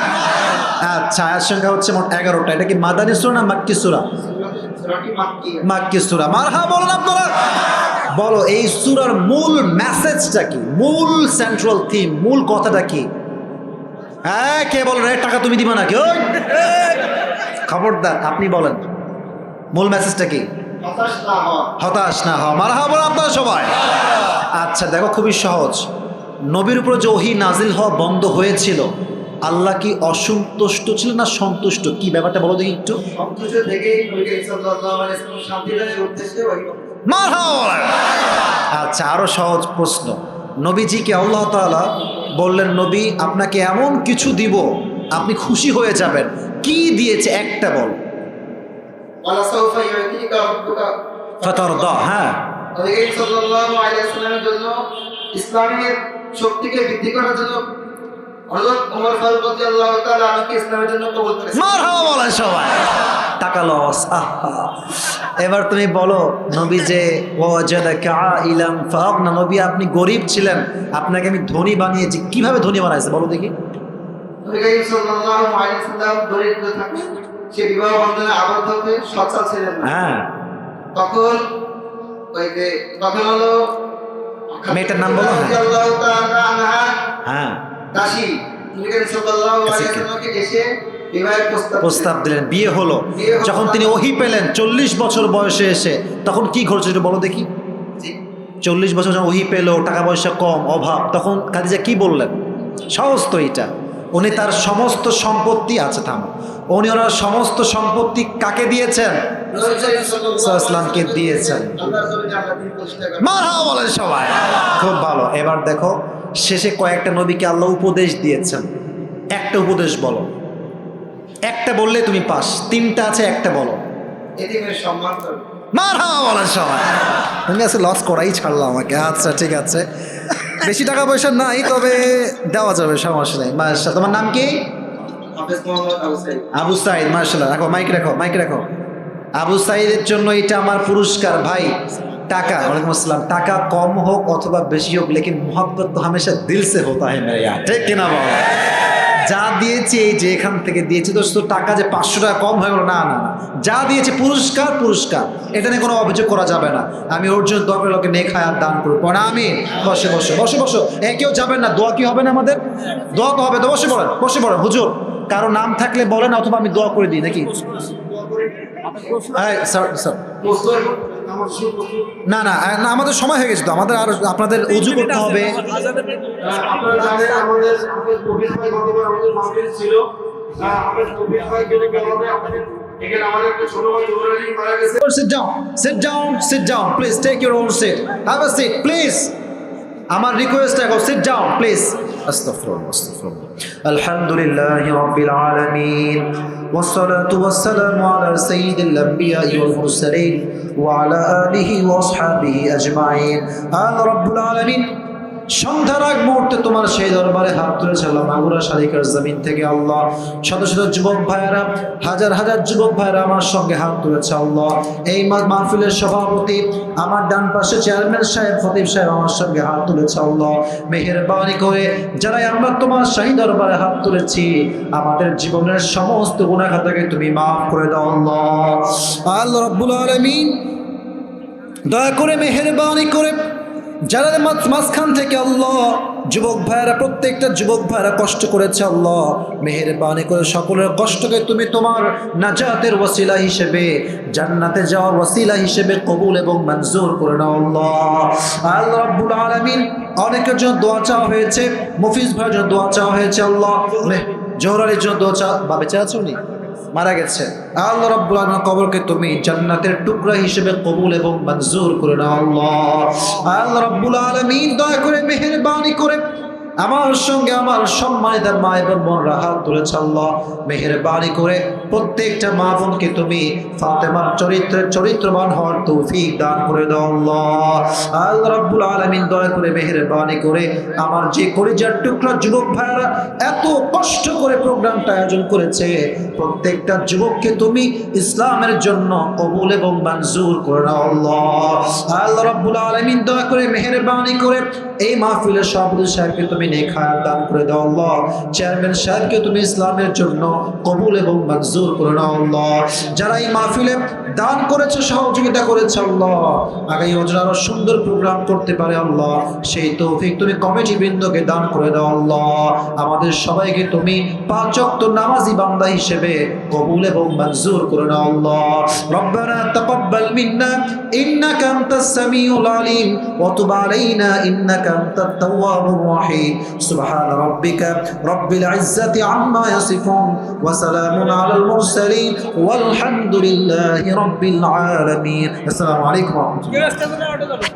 আচ্ছা, আয়াত সংখ্যা হচ্ছে মোট 11টা। এটা কি মাদানী সূরা না মাক্কি সূরা? সূরাটি মাক্কি। মাক্কি সূরা। মারহাবা বলেন আপনারা। বলো এই সূরার মূল মেসেজটা কি? মূল সেন্ট্রাল থিম, মূল কথাটা কি? হ্যাঁ কে বলেন? টাকা তুমি দিবা নাকি? ওই খবরদার, আপনি বলেন মূল মেসেজটা কি? হতাশ না হওয়া। মারহাবা বলেন আপনারা সবাই। আচ্ছা দেখো, খুবই সহজ। নবীর উপর যে ওহী নাজিল হওয়া বন্ধ হয়েছিল, আল্লাহ কি অসন্তুষ্ট ছিল না সন্তুষ্ট? কি ব্যাপারটা বলো দেখি একটু। সন্তুষ্ট থেকেই সাল্লাল্লাহু আলাইহি ওয়াসাল্লাম শান্তির উদ্দেশ্যে মারহাবা। আচ্ছা আরো সহজ প্রশ্ন, নবীজিকে আল্লাহ তাআলা বললেন নবী আপনাকে এমন কিছু দিব আপনি খুশি হয়ে যাবেন, কি দিয়েছে একটা বল। ওয়ালা সাউফা ইউতিকা রাব্বুকা ফাতারদা। হ্যাঁ, নবী সাল্লাল্লাহু আলাইহি ওয়াসাল্লামের জন্য ইসলামের শক্তিকে বৃদ্ধি করার জন্য হযরত ওমর ফারুক রাদিয়াল্লাহু তাআলা আনহুকে ইসলামের জন্য কবুল করেছেন। মারহাবা বলেন সবাই। টাকা লস, আহা এবার তুমি বলো নবী যে ওয়াজাদাকা আইলাম ফাগনা, নবী আপনি গরিব ছিলেন, আপনাকে আমি ধনী বানিয়েছি। কিভাবে ধনী বানাইছে বলো দেখি? নবী করিম সাল্লাল্লাহু আলাইহি ওয়াসাল্লাম দরিদ্র থাকতেন, সে বিবাহ বন্ধনে আবদ্ধ হতে সচ্ছল ছিলেন না। হ্যাঁ, তখন হলো মেয়েটার নাম বলো। রাদিয়াল্লাহু তাআলা আনহা হ্যাঁ, দাসী নবী করিম সাল্লাল্লাহু আলাইহি ওয়াসাল্লামকে এসে বিবাহের প্রস্তাব দিলেন, বিয়ে হলো। যখন তিনি ওহী পেলেন 40 বছর বয়সে এসে, তখন কি ঘটেছে একটু বলো দেখি? 40 বছর যখন ওহী পেল, টাকা পয়সা কম, অভাব, তখন খাদিজা কি বললেন? সহজ তো এটা। উনি তার সমস্ত সম্পত্তি আছে, থামো, উনি ওনার সমস্ত সম্পত্তি কাকে দিয়েছেন? ইসলামকে দিয়েছেন। মারহাবা বলেন সবাই, খুব ভালো। এবার দেখো শেষে কয়েকটা নবীকে আল্লাহ উপদেশ দিয়েছেন। একটা উপদেশ বলো, একটা বললে তুমি পাস। তিনটা আছে, একটা বলো। এতিমের সম্মান করো। মারহাবা বলেন সবাই। তুমি আজকে লস করাই ছাড়লো আমাকে। আচ্ছা ঠিক আছে, বেশি টাকা পয়সা নাই, তবে দেওয়া যাবে, সমস্যা নেই। মাশাআল্লাহ, তোমার নাম কি? হাফেজ মোহাম্মদ আবু সাঈদ। আবু সাঈদ, মাশাআল্লাহ। রাখো, মাইক রাখো, মাইক রাখো। আবু সাঈদের জন্য এটা আমার পুরস্কার ভাই। টাকা, ওয়ালাইকুম আসসালাম, টাকা কম হোক অথবা বেশি হোক, লেকিন মোহাব্বত তো হামেশা দিল সে হোতা है मेरे यार, ঠিক কিনা বল? যা দিয়েছি এই যে এখান থেকে দিয়েছি, দোস্ত টাকা যে 500 টাকা কম হয়ে গেল, না না না, যা দিয়েছি পুরস্কার, পুরস্কার, এটা নিয়ে কোনো অভিযোগ করা যাবে না। আমি ওর জন্য দোয়া করে লোকে নেক হায়াত দান করবো না। আমি বসে বসে বসে বসো, কেউ যাবেন না, দোয়া কি হবে না আমাদের? দোয়া তো হবে, তো বসে পড়েন, বসে পড়েন। হুজুর কারো নাম থাকলে বলেন, অথবা আমি দোয়া করে দিই নাকি? না না না, আমাদের সময় হয়ে গেছে তো, আমাদের আর আপনাদের উজু করতে হবে। আপনারা জানেন আমাদের কবির ভাই গতবার আমাদের মাহফিল ছিল, আমাদের কবির ভাই গেলে আমাদের এখানে আমাদের একটা ছোট ভাই জোরালি মারা গেছে। Sit down, sit down, sit down. Please take your own seat. Have a seat, please. আমার রিকোয়েস্ট রাখো, sit down, please. আস্তাগফিরুল্লাহ, আস্তাগফিরুল্লাহ। আলহামদুলিল্লাহি রাব্বিল আলামিন, والصلاة والسلام على سيد الأنبياء والمرسلين وعلى آله وأصحابه أجمعين. আল্লাহ রাব্বুল আলামিন সন্ধ্যার আগ মুহূর্তে তোমার সেই দরবারে হাত তুলেছিলাম মাগুরা শালিকার জমিন থেকে। আল্লাহ, শত শত যুবক ভাইয়েরা, হাজার হাজার যুবক ভাইয়েরা আমার সঙ্গে হাত তুলেছে। আল্লাহ, এই মাহফিলের সভাপতি আমার ডান পাশে চেয়ারম্যান সাহেব, খতিব সাহেব আমার সঙ্গে হাত তুলেছে। আল্লাহ, মেহেরবানি করে যারাই আমরা তোমার শাহী দরবারে হাত তুলেছি, আমাদের জীবনের সমস্ত গুনাহ খাতাকে তুমি মাফ করে দাও। আল্লাহ, আল্লাহ রাব্বুল আলামিন দয়া করে মেহেরবানি করে যারা মাঝখান থেকে আল্লাহ যুবক ভাইয়েরা, প্রত্যেকটা যুবক ভাইয়েরা কষ্ট করেছে, আল্লাহ মেহেরবানি করে সকলের কষ্টকে তুমি তোমার নাজাতের ওয়াসিলা হিসেবে, জান্নাতে যাওয়ার ওয়াসিলা হিসেবে কবুল এবং মঞ্জুর করে নাও। আল্লাহ, আল্লাহ রাব্বুল আলামিন অনেকের জন্য দোয়া চাওয়া হয়েছে, মফিজ ভাইয়ের জন্য দোয়া চাওয়া হয়েছে। আল্লাহ, জোহরালির জন্য দোয়া চাওয়া, বা বেঁচে আছে উনি, মারা গেছে। আল্লাহ রাব্বুল আলামিন কবরকে তুমি জান্নাতের টুকরা হিসেবে কবুল এবং মঞ্জুর করে নাও। আল্লাহ, আল্লাহ রাব্বুল আলামিন দয়া করে মেহেরবানি করে আমার সঙ্গে আমার সম্মানিত মা এবং বোনরা হাত তুলেছে। আল্লাহ, মেহেরবানি করে প্রত্যেকটা মা বোনকে তুমি ফাতেমার চরিত্রবান হওয়ার তৌফিক দান করে দাও। আল্লাহ, আল্লাহ রাব্বুল আলামিন দয়া করে মেহেরবানি করে আমার যে কলিজার টুকরা যুবক ভাইরা এত কষ্ট করে প্রোগ্রামটা আয়োজন করেছে, প্রত্যেকটা যুবককে তুমি ইসলামের জন্য কবুল এবং মঞ্জুর করে নাও। আল্লাহ, আল্লাহ রাব্বুল আলামিন দয়া করে মেহেরবানি করে এই মাহফিলের সভাপতি সাহেবকে তুমি নেক হায়াত দান করে দাও। আল্লাহ, চেয়ারম্যান সাহেবকে তুমি ইসলামের জন্য কবুল এবং মঞ্জুর করে নাও। আল্লাহ, যারা এই মাহফিলে দান করেছে, সহযোগিতা করেছে, আল্লাহ আগামী বছর আরো সুন্দর প্রোগ্রাম করতে পারে, আল্লাহ সেই তৌফিক তুমি কমিটি বৃন্দকে দান করে দাও। আল্লাহ, আমাদের সবাইকে তুমি 5 ওয়াক্ত নামাজি বান্দা হিসেবে কবুল এবং মঞ্জুর করে নাও। আল্লাহ, রব্বানা তাকাব্বাল মিন্না ইন্নাকা আনতাস সামিউল আলিম ওয়া তুব আলাইনা ইন্নাকা আনতাত তাওয়াবুর রহিম। সুবহান রাব্বিকা রাব্বিল ইজ্জাতি আম্মা ইয়াসিফুন ওয়া সালামুন আলাল মুরসালিন ওয়ালহামদুলিল্লাহি রাব্বিল আলামিন। আসসালামু আলাইকুম ওয়া রাহমাতুল্লাহ।